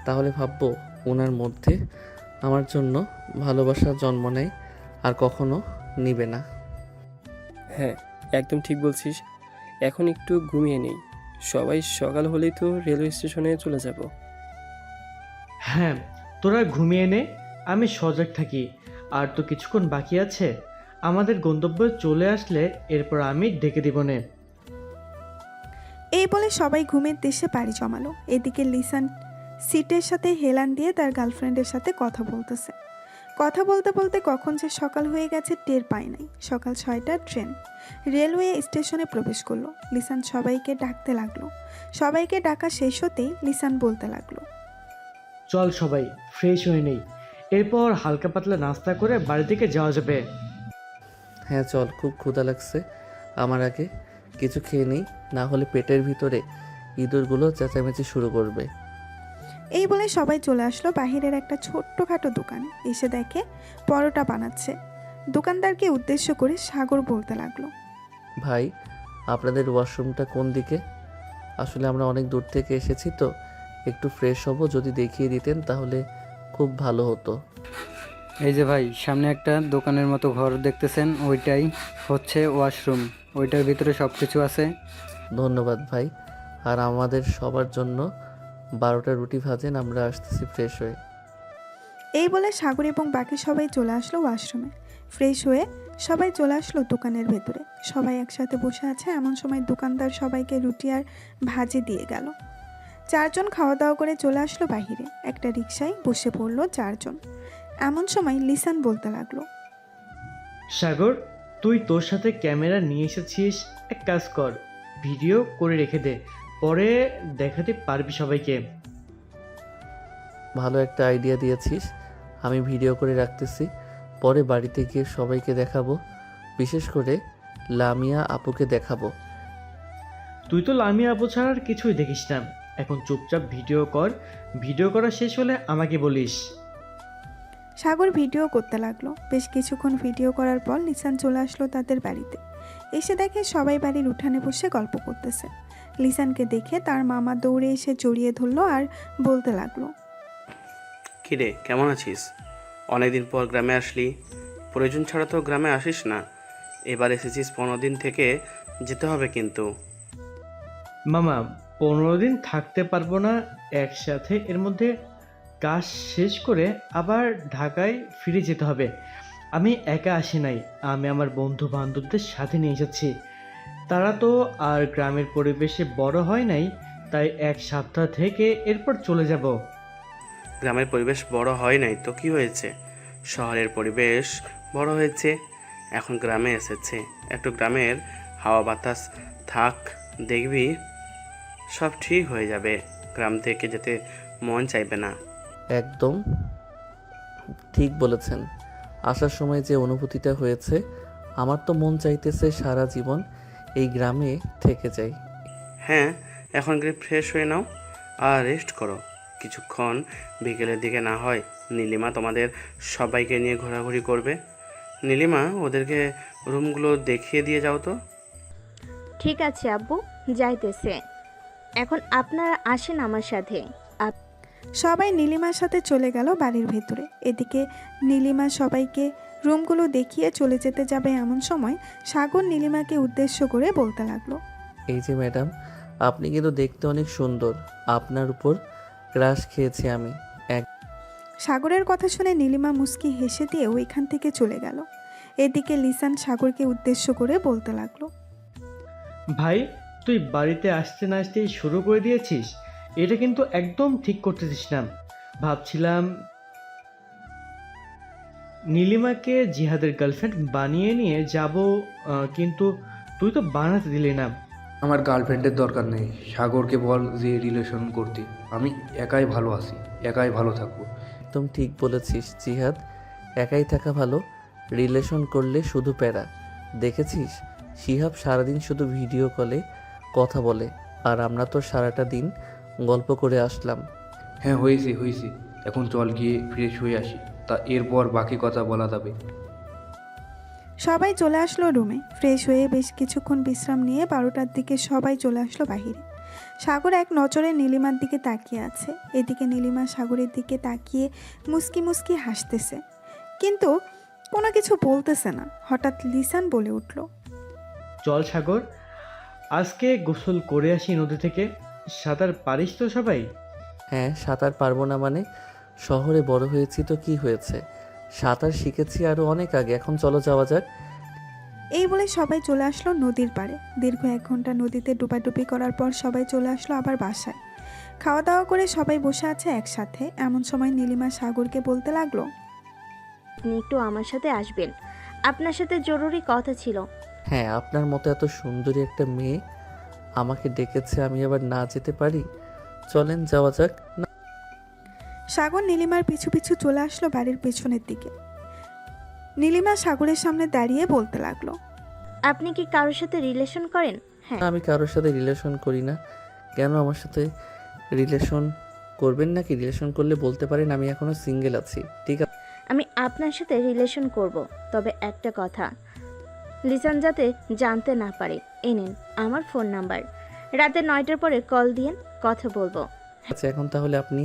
তাহলে ভাববো ওনার মধ্যে আমার জন্য ভালোবাসা জন্ম নেয় আর কখনো নিবে না। হ্যাঁ, একদম ঠিক বলছিস। এখন একটু ঘুমিয়ে নেই, সবাই সকাল হলেই তো রেলওয়ে স্টেশনে চলে যাব। হ্যাঁ, তোরা ঘুমিয়ে নে, আমি সজাগ থাকি। আর তো কিছুক্ষণ বাকি আছে। আমাদের গন্তব্যে চলে আসলে এরপর আমি ডেকে দিব নে। এই বলে সবাই ঘুমের দেশে পাড়ি জমালো। এদিকে লিসান সিটের সাথে হেলান দিয়ে তার গার্লফ্রেন্ডের সাথে কথা বলতেছে। কথা বলতে বলতে কখন যে সকাল হয়ে গেছে টের পায় নাই। সকাল 6টার ট্রেন রেলওয়ে স্টেশনে প্রবেশ করলো। লিসান সবাইকে ডাকতে লাগলো। সবাইকে ডাকা শেষ হতেই লিসান বলতে লাগলো, চল সবাই ফ্রেশ হয়ে নেই, এরপর হালকা পাতলা নাস্তা করে বাড়ি থেকে যাওয়া যাবে। হ্যাঁ চল, খুব ক্ষুধা লাগছে। আমার আগে কিছু খেয়ে নিই, না হলে পেটের ভিতরে ইঁদুরগুলো চেঁচামেচি শুরু করবে। এই বলে সবাই চলে আসলো বাহিরের একটা ছোট্টখাটো দোকান। এসে দেখে পরোটা বানাচ্ছে। দোকানদারকে উদ্দেশ্য করে সাগর বলতে লাগলো, ভাই, আপনাদের ওয়াশরুমটা কোন দিকে? আসলে আমরা অনেক দূর থেকে এসেছি তো, একটু ফ্রেশ হব, যদি দেখিয়ে দিতেন তাহলে খুব ভালো হতো। এই যে ভাই, সামনে একটা দোকানের মতো ঘর দেখতেছেন, ওইটাই হচ্ছে ওয়াশরুম। ওইটার ভিতরে সব কিছু আছে। ধন্যবাদ ভাই। আর আমাদের সবার জন্য 12টা রুটি ভাজেন, আমরা আসতেছি ফ্রেশ হয়ে। এই বলে সাগর এবং বাকি সবাই চলে আসলো ওয়াশরুমে। ফ্রেশ হয়ে সবাই চলে আসলো দোকানের ভেতরে। সবাই একসাথে বসে আছে, এমন সময় দোকানদার সবাইকে রুটি আর ভাজি দিয়ে গেল। 4 জন খাওয়া দাওয়া করে চলে আসলো বাহিরে। একটা রিকশায় বসে পড়লো 4 জন। এমন সময় লিসান বলতে লাগলো, সাগর, তুই তোর সাথে ক্যামেরা নিয়ে এসেছিস, এক কাজ কর, ভিডিও করে রেখে দে, পরে দেখাতে পারবি সবাইকে। ভালো একটা আইডিয়া দিয়েছিস, আমি ভিডিও করে রাখতেছি, পরে বাড়িতে গিয়ে সবাইকে দেখাবো, বিশেষ করে লামিয়া আপুকে দেখাবো। তুই তো লামিয়া আপু ছাড়া আর কিছুই দেখিস না, এখন চুপচাপ ভিডিও কর, ভিডিও করা শেষ হলে আমাকে বলিস। সাগর ভিডিও করতে লাগলো। বেশ কিছুক্ষণ ভিডিও করার পর লিসান চলে আসলো তাদের বাড়িতে। এসে দেখে সবাই বাড়ির উঠানে বসে গল্প করতেছে। লিসানকে দেখে তার মামা দৌড়ে এসে জড়িয়ে ধরলো আর বলতে লাগলো, কিরে, কেমন আছিস? অনেকদিন পর গ্রামে আসলি, প্রয়োজন ছাড়া তো গ্রামে আসিস না, এবার এসেছিস 15 দিন থেকে যেতে হবে কিন্তু। মামা, 15 দিন থাকতে পারবো না একসাথে, এর মধ্যে কাজ শেষ করে আবার ঢাকায় ফিরে যেতে হবে। আমি একা আসি নাই, আমি আমার বন্ধু বান্ধবদের সাথে নিয়ে এসেছি। তারা তো আর গ্রামের পরিবেশে বড় হয় নাই, তাই 1 সপ্তাহ থেকে এরপর চলে যাব। গ্রামের পরিবেশ বড় হয় নাই তো কি হয়েছে, শহরের পরিবেশ বড় হয়েছে, এখন গ্রামে এসেছে, একটু গ্রামের হাওয়া বাতাস থাক, দেখবি সব ঠিক হয়ে যাবে, গ্রাম থেকে যেতে মন চাইবে না। একদম ঠিক বলেছেন। আসার সময় যে অনুভূতিটা হয়েছে, আমার তো মন চাইতেছে সারা জীবন এই গ্রামে থেকে যাই। হ্যাঁ, এখন গিয়ে ফ্রেশ হয়ে নাও আর রেস্ট করো কিছুক্ষণ, বিকেলের দিকে না হয় নীলিমা তোমাদের সবাইকে নিয়ে ঘোরাঘুরি করবে। নীলিমা, ওদেরকে রুমগুলো দেখিয়ে দিয়ে যাও তো। ঠিক আছে আব্বু, যাইতেছে। এখন আপনারা আসেন আমার সাথে। সবাই নীলিমার সাথে চলে গেল বাড়ির ভেতরে। এদিকে নীলিমা সবাইকে রুমগুলো দেখিয়ে চলে যেতে যাবে, এমন সময় সাগর নীলিমাকে উদ্দেশ্য করে বলতে লাগলো, এই যে ম্যাডাম, আপনি কিন্তু দেখতে অনেক সুন্দর, আপনার উপর ক্রাশ খেয়েছি আমি। সাগরের কথা শুনে নীলিমা মুস্কি হেসে দিয়ে ওইখান থেকে চলে গেল। এদিকে লিসান সাগরকে উদ্দেশ্য করে বলতে লাগলো, ভাই, তুই বাড়িতে আসতে না আসতেই শুরু করে দিয়েছিস, এটা কিন্তু একদম ঠিক করতেছিস না। ভাবছিলাম নীলিমাকে জিহাদের গার্লফ্রেন্ড বানিয়ে নিয়ে যাব, কিন্তু তুই তো বানাতে দিলি না। আমার গার্লফ্রেন্ডের দরকার নেই, সাগরকে বল যে রিলেশন করতে, আমি একাই ভালো আছি, একাই ভালো থাকবো। একদম ঠিক বলেছিস জিহাদ, একাই থাকা ভালো, রিলেশন করলে শুধু প্যারা। দেখেছিস শিহাব সারাদিন শুধু ভিডিও কলে কথা বলে, আর আমরা তো সারাটা দিন গল্প করে আসলাম। হ্যাঁ হয়েছে, এখন চল গিয়ে ফ্রেশ হয়ে আসি, তা এরপর বাকি কথা বলা যাবে। সবাই চলে আসলো রুমে। ফ্রেশ হয়ে বেশ কিছুক্ষণ বিশ্রাম নিয়ে 12টার দিকে সবাই চলে আসলো বাহিরে। সাগর এক নজরে নীলিমার দিকে তাকিয়ে আছে। এদিকে নীলিমা সাগরের দিকে তাকিয়ে মুস্কি মুস্কি হাসতেছে, কিন্তু কোনো কিছু বলতেছে না। হঠাৎ লিসান বলে উঠল, চল সাগর, আজকে গোসল করে আসি নদী থেকে। সাঁতার পারিস তো সবাই? হ্যাঁ, সাঁতার পারবো না মানে? শহরে বড় হয়েছি তো কি হয়েছে, সাঁতার শিখেছি আরও অনেক আগে, এখন চলো যাওয়া যাক। এই বলে সবাই চলে আসলো নদীর পাড়ে। দীর্ঘ 1 ঘন্টা নদীতে ডুবাডুবি করার পর সবাই চলে আসলো আবার বাসায়। খাওয়া দাওয়া করে সবাই বসে আছে একসাথে। এমন সময় নীলিমা সাগরকে বলতে লাগলো, আপনি একটু আমার সাথে আসবেন, আপনার সাথে জরুরি কথা ছিল। হ্যাঁ, আপনার মতো এত সুন্দরী একটা মেয়ে আমাকে ডেকেছে, আমি আবার না যেতে পারি? চলেন যাওয়া যাক। সাগর নীলিমার পিছু পিছু চলে আসলো বাড়ির পেছনের দিকে। নীলিমা সাগরের সামনে দাঁড়িয়ে বলতে লাগলো, আপনি কি কারোর সাথে রিলেশন করেন? হ্যাঁ। আমি কারোর সাথে রিলেশন করি না। কেন আমার সাথে রিলেশন করবেন নাকি? রিলেশন করলে বলতে পারেন, আমি এখনো সিঙ্গেল আছি। ঠিক আছে? আমি আপনার সাথে রিলেশন করব, তবে একটা কথা, লিসান যাতে জানতে না পারে। এ নিন আমার ফোন নাম্বার, রাতে 9টার পরে কল দিয়েন, কথা বলবো। আচ্ছা, এখন তাহলে আপনি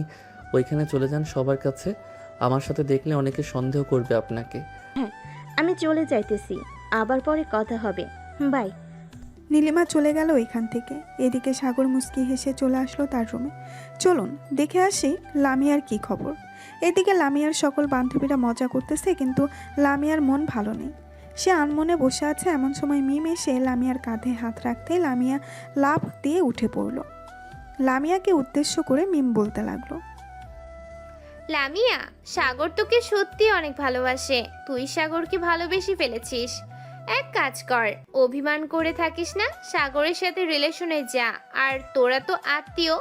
ওইখানে চলে যান সবার কাছে। আমার সাথে দেখলে অনেকে সন্দেহ করবে আপনাকে। হ্যাঁ, আমি চলে যাইতেছি, আবার পরে কথা হবে, বাই। নীলিমা চলে গেল ওইখান থেকে। এদিকে সাগর মুচকি হেসে চলে আসলো তার রুমে। চলুন দেখে আসি লামিয়ার কি খবর। এদিকে লামিয়ার সকল বান্ধবীরা মজা করতেছে, কিন্তু লামিয়ার মন ভালো নেই। সে আনমনে বসে আছে। এমন সময় মিম এসে লামিয়ার কাঁধে হাত রাখতে লামিয়া লাফ দিয়ে উঠে পড়ল। লামিয়াকে উদ্দেশ্য করে মিম বলতে লাগলো, লামিয়া, সাগর তোকে সত্যি অনেক ভালোবাসে। তুই সাগরকে ভালোবেসে ফেলেছিস। এক কাজ কর, অভিমান করে থাকিস না, সাগরের সাথে রিলেশনে যা। আর তোরা তো আত্মীয়,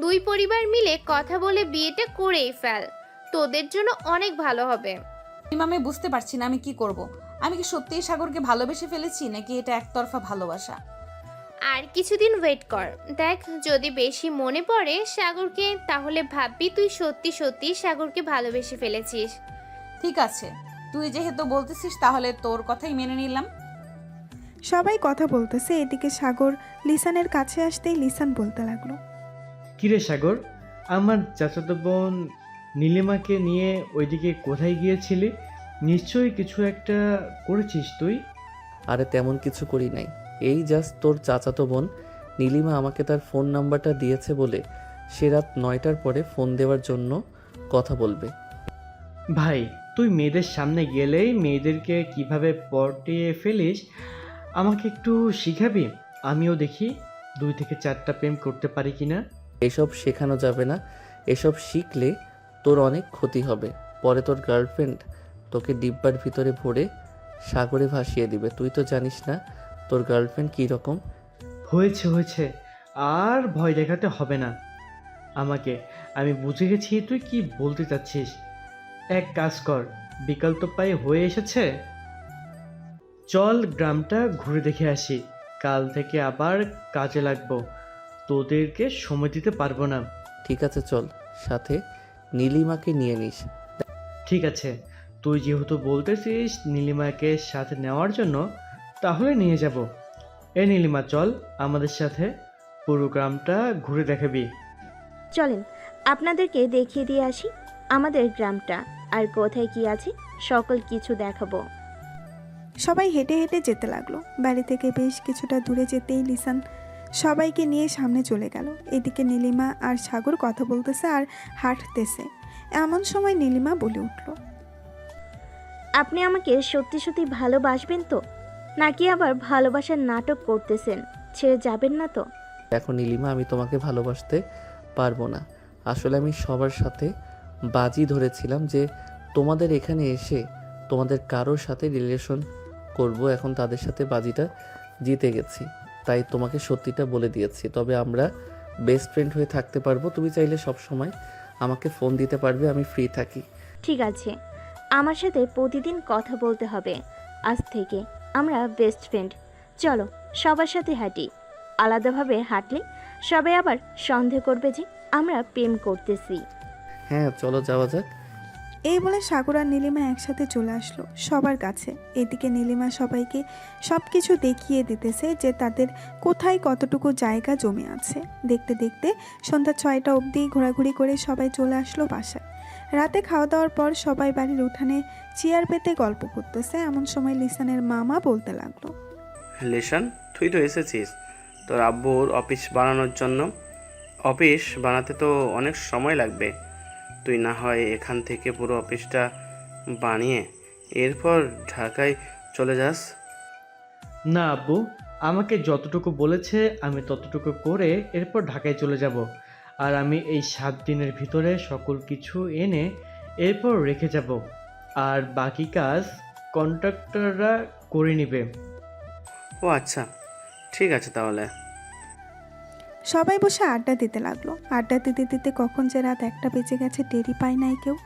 দুই পরিবার মিলে কথা বলে বিয়েটা করেই ফেল, তোদের জন্য অনেক ভালো হবে। আমি বুঝতে পারছি না আমি কি করব। আমি কি সত্যিই সাগরকে ভালোবেসে ফেলেছি, নাকি এটা একতরফা ভালোবাসা? আর কিছুদিন ওয়েট কর, দেখ যদি বেশি মনে পড়ে সাগরকে, তাহলে ভাববি তুই সত্যি সত্যি সাগরকে ভালোবেসে ফেলেছিস। ঠিক আছে, তুই যেহেতু বলতেছিস তাহলে তোর কথাই মেনে নিলাম। সবাই কথা বলতেছে। এদিকে সাগর লিসানের কাছে আসতেই লিসান বলতে লাগলো, কিরে সাগর, আমার চাচাতো বোন নীলিমাকে নিয়ে ওইদিকে কোথায় গিয়েছিলি? নিশ্চয়ই কিছু একটা করেছিস তুই। আরে তেমন কিছু করি নাই, এই জাস্ট তোর চাচাতো বোন নীলিমা আমাকে তার ফোন নাম্বারটা দিয়েছে বলে সে রাত 9টার পরে ফোন দেওয়ার জন্য কথা বলবে। ভাই, তুই মেয়েদের সামনে গেলেই মেয়েদেরকে কিভাবে পটিয়ে ফেলিস আমাকে একটু শিখাবি? আমিও দেখি 2 থেকে 4টা প্রেম করতে পারি কিনা। এসব শেখানো যাবে না, এসব শিখলে তোর অনেক ক্ষতি হবে। পরে তোর গার্লফ্রেন্ড তোকে ডিব্বার ভিতরে ভরে সাগরে ভাসিয়ে দিবে। তুই তো জানিস না তোর গার্লফ্রেন্ড কী রকম। হয়েছে হয়েছে, আর ভয় দেখাতে হবে না আমাকে। আমি বুঝে গেছি তুই কি বলতে চাচ্ছিস। এক কাজ কর, বিকাল তো প্রায় হয়ে এসেছে, চল গ্রামটা ঘুরে দেখে আসি। কাল থেকে আবার কাজে লাগবো, তোদেরকে সময় দিতে পারবো না। ঠিক আছে চল, সাথে নীলিমাকে নিয়ে নিস। ঠিক আছে, তুই যেহেতু বলতেছিস নীলিমাকে সাথে নেওয়ার জন্য, তাহলে নিয়ে যাব। এ নীলিমা, চল আমাদের সাথে, পুরো গ্রামটা ঘুরে দেখাবি। চলেন আপনাদেরকে দেখিয়ে দিয়ে আসি আমাদের গ্রামটা, আর কোথায় কি আছে সকল কিছু দেখাবো। সবাই হেঁটে হেঁটে যেতে লাগলো। বাড়ি থেকে বেশ কিছুটা দূরে যেতেই লিসান সবাইকে নিয়ে সামনে চলে গেল। এদিকে নীলিমা আর সাগর কথা বলতেছে আর হাঁটতেছে। এমন সময় নীলিমা বলে উঠল, আপনি আমাকে সত্যি সত্যি ভালোবাসবেন তো, নাকি আবার ভালোবাসার নাটক করতেছেন? ছেড়ে যাবেন না তো? দেখো নীলিমা, আমি তোমাকে ভালোবাসতে পারবো না। আসলে আমি সবার সাথে বাজি ধরেছিলাম যে তোমাদের এখানে এসে তোমাদের কারোর সাথে রিলেশন করব। এখন তাদের সাথে বাজিটা জিতে গেছি, তাই তোমাকে সত্যিটা বলে দিয়েছি। তবে আমরা বেস্ট ফ্রেন্ড হয়ে থাকতে পারবো। তুমি চাইলে সব সময় আমাকে ফোন দিতে পারবে, আমি ফ্রি থাকি। ঠিক আছে, আমার সাথে প্রতিদিন কথা বলতে হবে। আজ থেকে আমরা বেস্ট ফ্রেন্ড। চলো সবার সাথে হাঁটি, আলাদাভাবে হাঁটলে সবাই আবার সন্দেহ করবে যে আমরা প্রেম করতেছি। হ্যাঁ চলো যাওয়া যাক। এই বলে সাগর আর নীলিমা একসাথে চলে আসলো সবার কাছে। এদিকে নীলিমা সবাইকে সব কিছু দেখিয়ে দিতেছে যে তাদের কোথায় কতটুকু জায়গা জমে আছে। দেখতে দেখতে সন্ধ্যা 6টা অবধি ঘোরাঘুরি করে সবাই চলে আসলো বাসায়। রাতে খাওয়া দাওয়ার পর সবাই বাড়ির উঠানে চেয়ার পেতে গল্প করতেছে। এমন সময় লিসানের মামা বলতে লাগলো, লিসান, তুই তো এসেছিস তোর আব্বুর অফিস বানানোর জন্য। অফিস বানাতে তো অনেক সময় লাগবে, তুই না হয় এখান থেকে পুরো অফিসটা বানিয়ে এরপর ঢাকায় চলে যাস। না আব্বু, আমাকে যতটুকু বলেছে আমি ততটুকু করে এরপর ঢাকায় চলে যাব। আর আমি এই 7 দিনের ভিতরে সকল কিছু এনে এরপর রেখে যাব, আর বাকি কাজ কন্ট্রাক্টররা করে নেবে। ও আচ্ছা, ঠিক আছে তাহলে। সবাই বসে আড্ডা দিতে লাগলো। আড্ডা দিতে দিতে কখন যে রাত 1টা বেজে গেছে টেরই পায় নাই কেউ।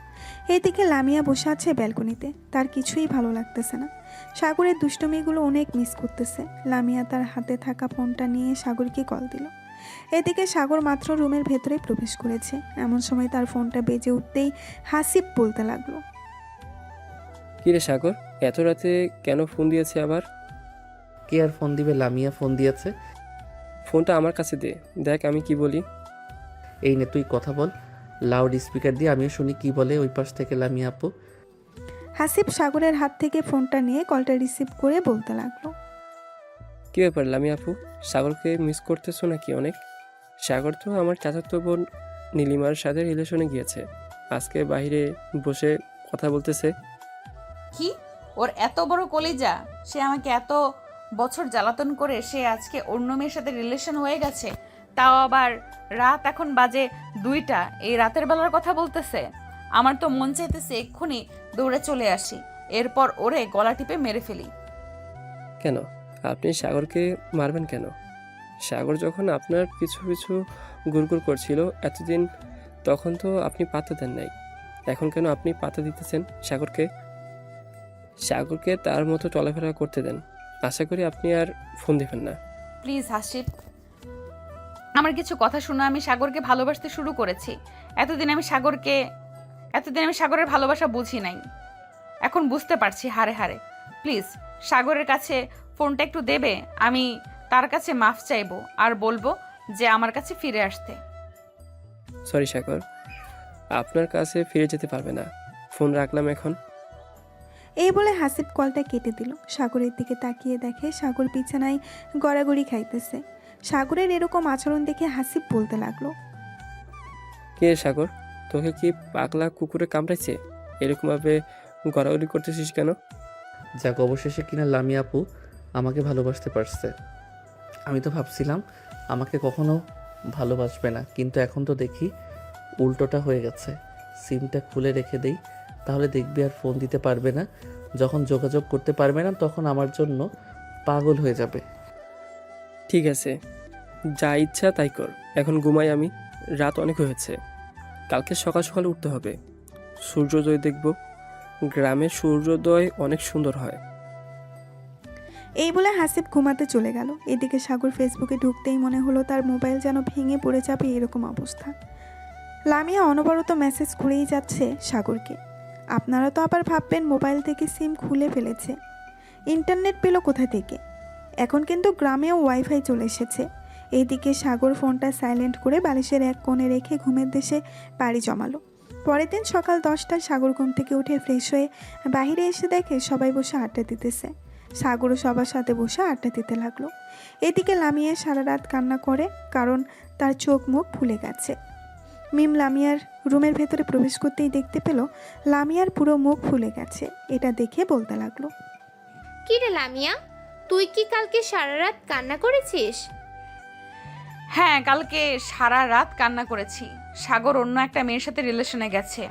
এইদিকে লামিয়া বসে আছে ব্যালকনিতে, তার কিছুই ভালো লাগতেছে না। সাগরের দুষ্টুমিগুলো অনেক মিস করতেছে। লামিয়া তার হাতে থাকা ফোনটা নিয়ে সাগরকে কল দিল। এদিকে সাগর মাত্র রুমের ভেতরে প্রবেশ করেছে, এমন সময় তার ফোনটা বেজে উঠতেই হাসিব বলতে লাগলো, কিরে সাগর, এত রাতে কেন ফোন দিয়েছে আবার? কে আর ফোন দিবে? লামিয়া ফোন দিয়েছে। ফোনটা আমার কাছে দে, দেখ আমি কি বলি। এই নে তুই কথা বল, লাউড স্পিকার দিয়ে আমিও শুনি কি বলে ওই পাশ থেকে লামিয়া আপু। হাসিব সাগরের হাত থেকে ফোনটা নিয়ে কলটা রিসিভ করে বলতে লাগলো, কি ব্যাপার লামিয়া আপু, সাগরকে মিস করতেছো নাকি অনেক? সাগর তো আমার চাচাতো বোন নীলিমার সাথে রিলেশনে গিয়েছে, আজকে বাইরে বসে কথা বলতেছে। কি ওর এত বড় কলিজা, সে আমাকে এত বছর জ্বালাতন করে সে আজকে অন্য মেয়ের সাথে রিলেশন হয়ে গেছে, তাও আবার রাত এখন বাজে 2টা, এই রাতের বেলার কথা বলতেছে। আমার তো মন চাইতেছে এক্ষুনি দৌড়ে চলে আসি, এরপর ওরে গলা টিপে মেরে ফেলি। কেন আপনি সাগরকে মারবেন কেন? সাগর যখন আপনার পিছু পিছু গুড়গুড় করছিল এতদিন, তখন তো আপনি পাত্তা দেন নাই, এখন কেন আপনি পাত্তা দিতেছেন সাগরকে? সাগরকে তার মতো চলাফেরা করতে দেন, আশা করি আপনি আর ফোন দিবেন না। প্লিজ হাসিব, আমার কিছু কথা শুনো। আমি সাগরকে ভালোবাসতে শুরু করেছি। এতদিন আমি সাগরের ভালোবাসা বুঝি নাই, এখন বুঝতে পারছি হারে হারে। প্লিজ সাগরের কাছে ফোনটা একটু দেবে? আমি তার কাছে মাফ চাইবো আর বলবো যে আমার কাছে ফিরে আসতে। সরি সাগর, আপনার কাছে ফিরে যেতে পারবে না, ফোন রাখলাম এখন। এই বলে হাসিব কলটা কেটে দিল। সাগরের দিকে তাকিয়ে দেখে সাগর বিছানায় গড়াগড়ি খাইতেছে। সাগরের এরকম আচরণ দেখে হাসিব বলতে লাগলো, কে সাগর, তোকে কি পাগলা কুকুরে কামড়াইছে? এরকমভাবে গড়াগড়ি করতেছিস কেন? যাক, অবশেষে কিনা লামিয়া আপু আমাকে ভালোবাসতে পারছে। আমি তো ভাবছিলাম আমাকে কখনো ভালোবাসবে না, কিন্তু এখন তো দেখি উল্টোটা হয়ে গেছে। সিমটা খুলে রেখে দেই, তাহলে দেখবি আর ফোন দিতে পারবে না। যখন যোগাযোগ করতে পারবে না তখন আমার জন্য পাগল হয়ে যাবে। ঠিক আছে, যা ইচ্ছা তাই কর, এখন ঘুমাই আমি, রাত অনেক হয়েছে, কালকে সকাল সকাল উঠতে হবে, সূর্যোদয় দেখব। গ্রামের সূর্যোদয় অনেক সুন্দর হয়। এই বলে হাসিব ঘুমাতে চলে গেল। এদিকে সাগর ফেসবুকে ঢুকতেই মনে হলো তার মোবাইল যেন ভেঙে পড়ে যাবে এরকম অবস্থা। লামিয়া অনবরত মেসেজ করেই যাচ্ছে সাগরকে। আপনারা তো আবার ভাববেন মোবাইল থেকে সিম খুলে ফেলেছে, ইন্টারনেট পেল কোথা থেকে? এখন কিন্তু গ্রামেও ওয়াইফাই চলে এসেছে। এইদিকে সাগর ফোনটা সাইলেন্ট করে বালিশের এক কোণে রেখে ঘুমের দেশে পাড়ি জমালো। পরের দিন সকাল 10টায় সাগর ঘুম থেকে উঠে ফ্রেশ হয়ে বাইরে এসে দেখে সবাই বসে আড্ডা দিতেছে। সাগরও সবার সাথে বসে আড্ডা দিতে লাগলো। এদিকে লামিয়া সারা রাত কান্না করে, কারণ তার চোখ মুখ ফুলে গেছে। মিম লামিয়ার রুমের ভেতরে প্রবেশ করতেই দেখতে পেল লামিয়ার পুরো মুখ ফুলে গেছে। এটা দেখে বলতে লাগলো, কি রে লামিয়া, তুই কি কালকে সারা রাত কান্না করেছিস? হ্যাঁ, কালকে সারা রাত কান্না করেছি। সাগর অন্য একটা মেয়ের সাথে রিলেশনে গেছে,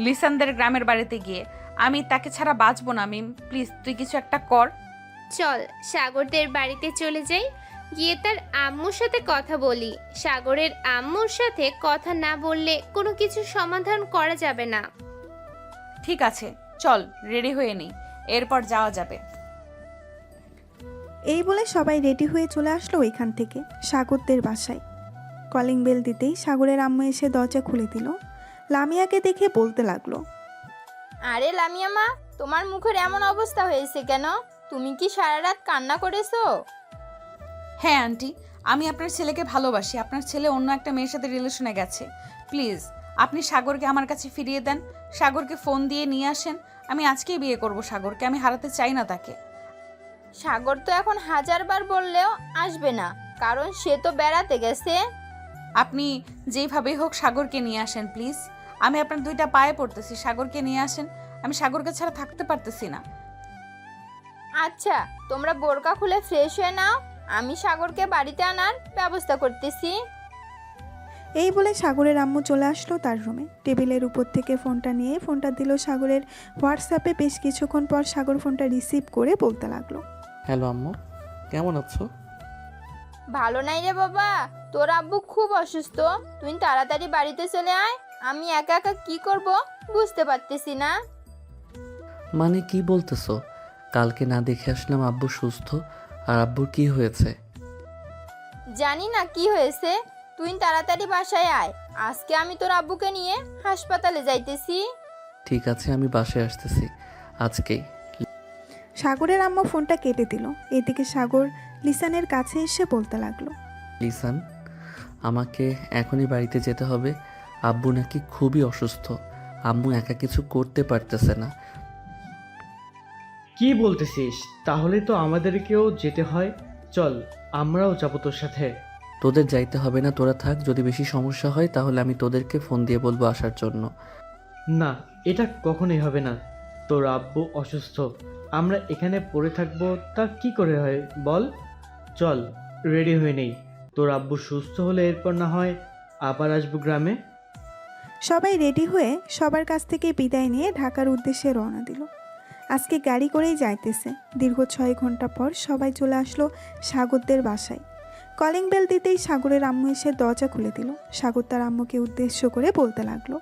লিসানদের গ্রামের বাড়িতে গিয়ে। আমি তাকে ছাড়া বাঁচবো না। মিম প্লিজ তুই কিছু একটা কর। চল সাগরদের বাড়িতে চলে যাই, গিয়ে তার আম্মুর সাথে কথা বলি। সাগরের আম্মুর সাথে কথা না বললে কোনো কিছু সমাধান করা যাবে না। ঠিক আছে, চল রেডি হয়ে নিই, এরপর যাওয়া যাবে। এই বলে সবাই রেডি হয়ে চলে আসলো ওইখান থেকে সাগরদের বাসায়। কলিং বেল দিতেই সাগরের আম্মু এসে দরজা খুলে দিল। লামিয়াকে দেখে বলতে লাগলো, আরে লামিয়া মা, তোমার মুখের এমন অবস্থা হয়েছে কেন? তুমি কি সারা রাত কান্না করেছো? হ্যাঁ আন্টি, আমি আপনার ছেলেকে ভালোবাসি। আপনার ছেলে অন্য একটা মেয়ের সাথে রিলেশনে গেছে। প্লিজ আপনি সাগরকে আমার কাছে ফিরিয়ে দেন। সাগরকে ফোন দিয়ে নিয়ে আসেন। আমি আজকেই বিয়ে করব সাগরকে, আমি হারাতে চাই না তাকে। সাগর তো এখন 1000 বার বললেও আসবে না, কারণ সে তো বেড়াতে গেছে। আপনি যেইভাবেই হোক সাগরকে নিয়ে আসেন প্লিজ। আমি আপনার 2টা পায়ে পড়তেছি, সাগরকে নিয়ে আসেন। আমি সাগরকে ছাড়া থাকতে পারতেছি না। আচ্ছা, তোমরা বোরকা খুলে ফ্রেশ হয়ে নাও, আমি সাগরকে বাড়িতে আনার ব্যবস্থা করতেছি। এই বলে সাগরের আম্মু চলে আসলো তার রুমে। টেবিলের উপর থেকে ফোনটা নিয়ে ফোনটা দিল সাগরের হোয়াটসঅ্যাপে। বেশ কিছুক্ষণ পর সাগর ফোনটা রিসিভ করে বলতে লাগলো, হ্যালো আম্মু, কেমন আছো? ভালো নাই রে বাবা, তোর আব্বু খুব অসুস্থ, তুই তাড়াতাড়ি বাড়িতে চলে আয়। আমি একা একা কি করব বুঝতে পারতেছি না। মানে কি বলতেছো? কালকে না দেখে আসলাম আব্বু সুস্থ, আর আব্বুর কি হয়েছে? জানি না কি হয়েছে, তুই তাড়াতাড়ি বাসায় আয়। আজকে আমি তোর আব্বুকে নিয়ে হাসপাতালে যাইতেছি। ঠিক আছে, আমি বাসায় আসতেছি আজকেই। সাগরের আম্মু ফোনটা কেটে দিল। এদিকে সাগর লিসানের কাছে এসে বলতে লাগলো, লিসান, আমাকে এখনই বাড়িতে যেতে হবে। আব্বু নাকি খুবই অসুস্থ, আম্মু একা কিছু করতে পারতেছে না। কি বলতেছিস? তাহলে তো আমাদেরকেও যেতে হয়। চল, আমরাও যাবো তোর সাথে। তোদের যাইতে হবে না, তোরা থাক। যদি বেশি সমস্যা হয় তাহলে আমি তোদেরকে ফোন দিয়ে বলবো আসার জন্য। না, এটা কখনোই হবে না। তোর আব্বু অসুস্থ, আমরা এখানে পড়ে থাকবো তা কি করে হয় বল? চল, রেডি হয়ে নেই। তোর আব্বু সুস্থ হলে এরপর না হয় আবার আসবো গ্রামে। সবাই রেডি হয়ে সবার কাছ থেকে বিদায় নিয়ে ঢাকার উদ্দেশ্যে রওনা দিল। আজকে গাড়ি করেই যাইতেছে। দীর্ঘ 6 ঘন্টা পর সবাই চলে আসলো সাগরদের বাসায়। কলিং বেল দিতেই সাগরের আম্মু এসে দরজা খুলে দিল। সাগর তার আম্মুকে উদ্দেশ্য করে বলতে লাগলো,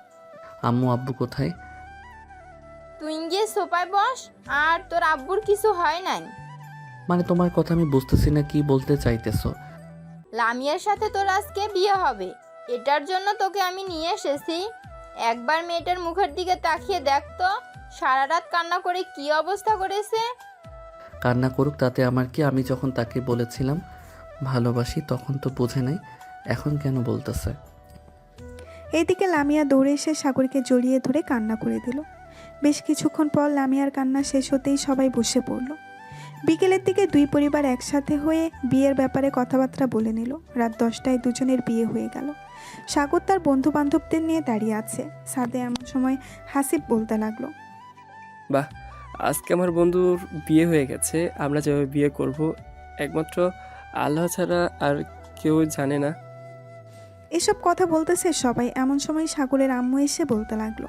আম্মু আব্বু কোথায়? তুই গিয়ে সোফায় বস, আর তোর আব্বুর কিছু হয় নাই। মানে তোমার কথা আমি বুঝতেছি না, কি বলতে চাইতেছো? লামিয়ার সাথে তোর আজকে বিয়ে হবে, এটার জন্য তোকে আমি নিয়ে এসেছি। একবার মেয়েটার মুখের দিকে তাকিয়ে দেখ তো, সারা রাত কান্না করে কি অবস্থা করেছে। কান্না করুক, তাতে আমার কি? আমি যখন তাকে বলেছিলাম ভালোবাসি তখন তো বোঝে নাই, এখন কেন বলতেছে? এইদিকে লামিয়া দৌড়ে এসে সাগরকে জড়িয়ে ধরে কান্না করে দিল। বেশ কিছুক্ষণ পর লামিয়ার কান্না শেষ হতেই সবাই বসে পড়ল। বিকেলের দিকে দুই পরিবার একসাথে হয়ে বিয়ের ব্যাপারে কথাবার্তা বলে নিল। রাত 10টায় দুজনের বিয়ে হয়ে গেল। সাগর তার বন্ধু বান্ধবদের নিয়ে দাঁড়িয়ে আছে। সাদে এমন সময় হাসিব বলতে লাগলো, বাহ, আজকে আমার বন্ধুর বিয়ে হয়ে গেছে। আমরা যেভাবে বিয়ে করব একমাত্র আল্লাহ ছাড়া আর কেউ জানে না। এসব কথা বলতেছে সবাই। এমন সময় সাগরের আম্মু এসে বলতে লাগলো,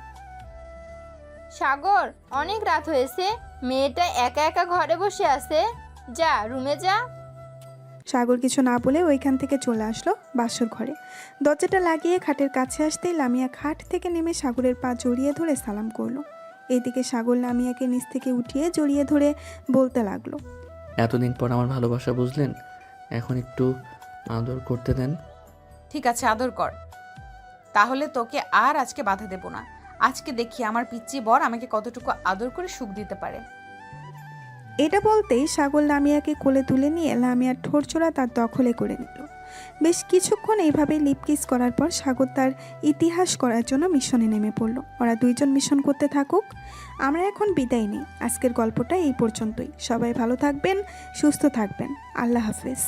সাগর, অনেক রাত হয়েছে, মেয়েটা একা একা ঘরে বসে আছে, যা রুমে যা। সাগর কিছু না বলে ওইখান থেকে চলে আসলো বাসর ঘরে। দরজাটা লাগিয়ে খাটের কাছে আসতেই লামিয়া খাট থেকে নেমে সাগরের পা জড়িয়ে ধরে সালাম করলো। এদিকে সাগর লামিয়াকে নিচ থেকে উঠিয়ে জড়িয়ে ধরে বলতে লাগলো, এতদিন পর আমার ভালোবাসা বুঝলেন, এখন একটু আদর করতে দেন। ঠিক আছে, আদর কর। তাহলে তোকে আর আজকে বাধা দেব না। আজকে দেখি আমার পিচ্চি বর আমাকে কতটুকু আদর করে সুখ দিতে পারে। এটা বলতেই সাগর লামিয়াকে কোলে তুলে নিয়ে লামিয়ার ঠোঁটজোড়া তার দখলে করে নিল। বেশ কিছুক্ষণ এইভাবে লিপকিস করার পর সাগর তার ইতিহাস করার জন্য মিশনে নেমে পড়ল। ওরা দুইজন মিশন করতে থাকুক, আমরা এখন বিদায় নিই। আজকের গল্পটা এই পর্যন্তই। সবাই ভালো থাকবেন, সুস্থ থাকবেন। আল্লাহ হাফেজ।